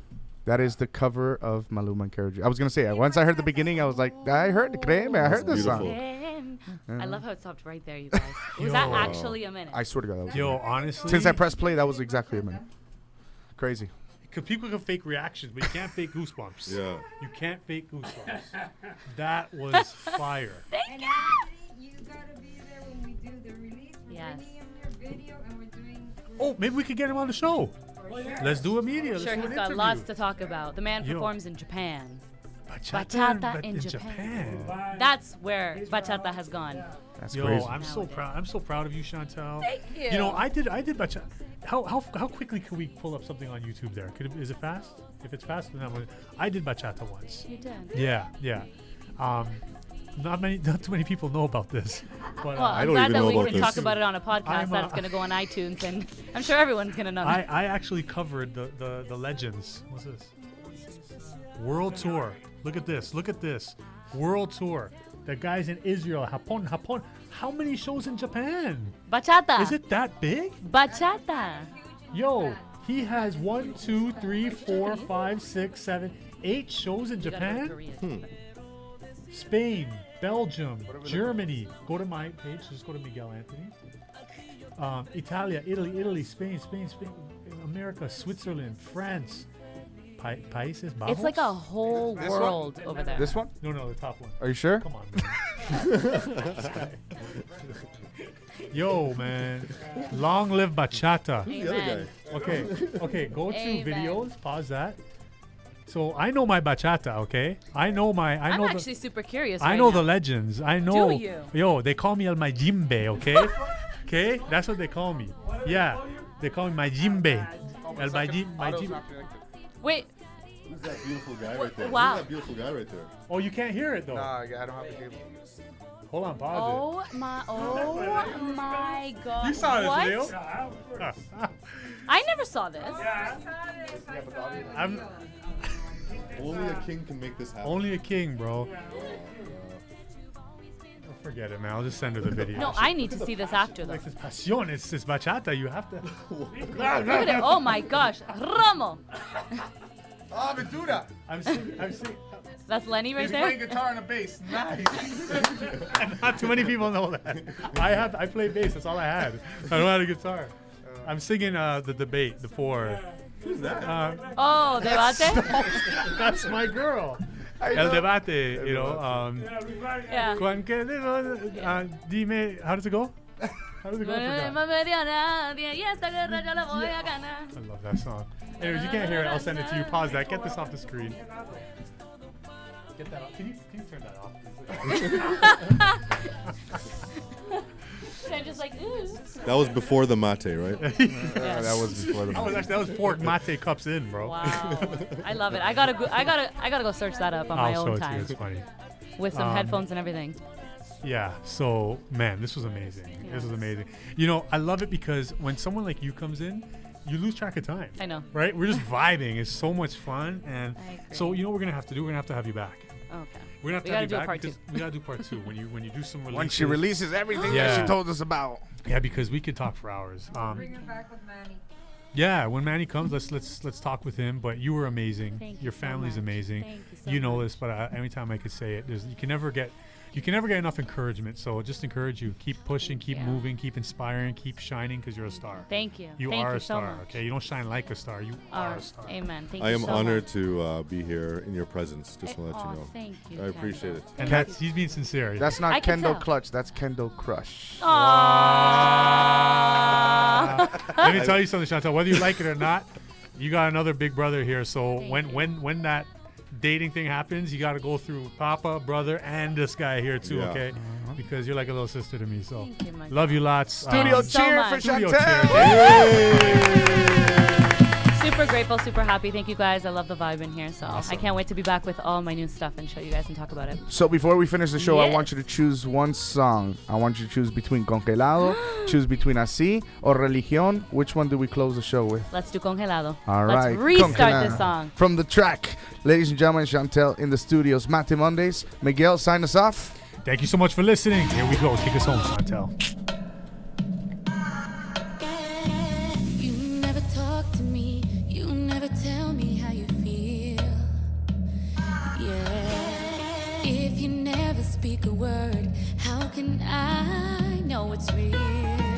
That is the cover of Maluma and Karol G. I was gonna say, once I heard the beginning, I was like, I heard this song. Beautiful. I love how it stopped right there, you guys. Was that Yo. actually a minute? I swear to God, that was Yo, honestly, since I pressed play, that was exactly a minute. Crazy. because people can fake reactions, but you can't fake goosebumps. Yeah. You can't fake goosebumps. That was fire. Thank you. You gotta be there when we do the release. We're Yes. bringing him your video and we're doing. Oh, maybe we could get him on the show. Let's do a media. Let's Sure, do he's an got interview. lots to talk about. The man Yo. performs in Japan. Bachata, Bachata in Japan. That's where bachata has gone. That's Yo, crazy. I'm so proud. I'm so proud of you, Chantel. Thank you. You know, I did bachata. How quickly can we pull up something on YouTube there? Is it fast? If it's fast, then I did bachata once. You did. Yeah. Not too many people know about this. But Well, I'm don't glad even that know we about can this. talk about it on a podcast I'm, that's going to go on iTunes, and I'm sure everyone's going to know that. I actually covered the legends. What's this? World tour. Look at this. World tour. The guys in Israel, Japón. How many shows in Japan? Bachata. Is it that big? Bachata. Yo, he has 1, 2, 3, 4, 5, 6, 7, 8 shows in You gotta go to Japan. Korea. Spain, Belgium, Germany. Go to my page. Just go to Miguel Anthony. Italia, Italy, Spain, America, Switzerland, France. Países Bajos? It's like a whole This world over there. This one? No, the top one. Are you sure? Come on, man. Yo, man. Long live bachata. Who's the other Amen. guy? Okay, go to Amen. videos, pause that. So I know my bachata, okay? I know I'm the actually super curious. I right know now. the legends. I know. Do you? Yo, they call me El Majimbe, okay? Okay? That's what they call me. Yeah. They call me Majimbe. El Majimbe. Wait, Who's that beautiful guy right there? Wow. Who's that beautiful guy right there? Oh, you can't hear it though. I don't have the cable. Hold on, pause oh my god. You saw this what? video? I never saw this. I'm Only a king can make this happen. only a king, bro. Forget it, man. I'll just send her the video. No, I need to see this after though. Like this pasión, it's this bachata. You have to. Look at it. Oh my gosh. Ramo. Oh, Ventura. I'm singing. That's Lenny right there. guitar and a bass. Nice. Not too many people know that. I play bass. That's all I had. I don't have a guitar. I'm singing the debate, the four. Who's that? Oh, debate. That's my girl. El debate, you know. Yeah. Juan, ¿qué digo? Dime, how does it go? How does it go? I forgot. I love that song. Anyways, you can't hear it. I'll send it to you. Pause that. Get this off the screen. Get that off. Can you turn that off? I'm just like, ooh. That was before the mate, right? That was before the. That was 4 mate cups in, bro. Wow. I love it. I gotta go search that up on my I'll show own it to you. time It's funny. with some headphones and everything. Yeah. So, man, this was amazing. This was amazing. You know, I love it because when someone like you comes in, you lose track of time. I know. Right? We're just vibing. It's so much fun. And I agree. so, you know what we're going to have to do? We're going to have you back. Okay. We're going to We have to gotta have do you a back part two. because we got to do part 2 when you do some releases. When she releases everything Yeah. that she told us about. Yeah, because we could talk for hours. Bring him back with Manny. Yeah, when Manny comes, let's talk with him. But you were amazing. Thank you Your so family's much. amazing. Thank you so You know much. this, but every time I could say it, you can never get enough encouragement. So just encourage you, keep pushing, keep Yeah. moving, keep inspiring, keep shining, because you're a star. Thank you. You Thank are you a star. So much. Okay, you don't shine like a star. You are a star. Amen. Thank I you am so honored much. to be here in your presence, just to let you know. Thank you. I appreciate it. And Cat- he's being sincere. That's not I can Kendo tell. Clutch. That's Kendo Crush. Aww. Let me tell you something, Chantel. Whether you like it or not, you got another big brother here. So Thank when that dating thing happens, you got to go through Papa, brother, and this guy here too. Yeah. Okay, because you're like a little sister to me. So Thank you, my love you lots. Studio so cheer much. for Studio Chantel. Super grateful, super happy. Thank you guys. I love the vibe in here. So Awesome. I can't wait to be back with all my new stuff and show you guys and talk about it. So before we finish the show, I Yes. want you to choose one song. I want you to choose between Congelado, choose between Así or Religión. Which one do we close the show with? Let's do Congelado. All Let's right, restart Congelado. this song. From the track, ladies and gentlemen, Chantel in the studios, Mate Mondays. Miguel, sign us off. Thank you so much for listening. Here we go. Take us home, Chantel. tell me how you feel. Yeah. If you never speak a word, how can I know it's real?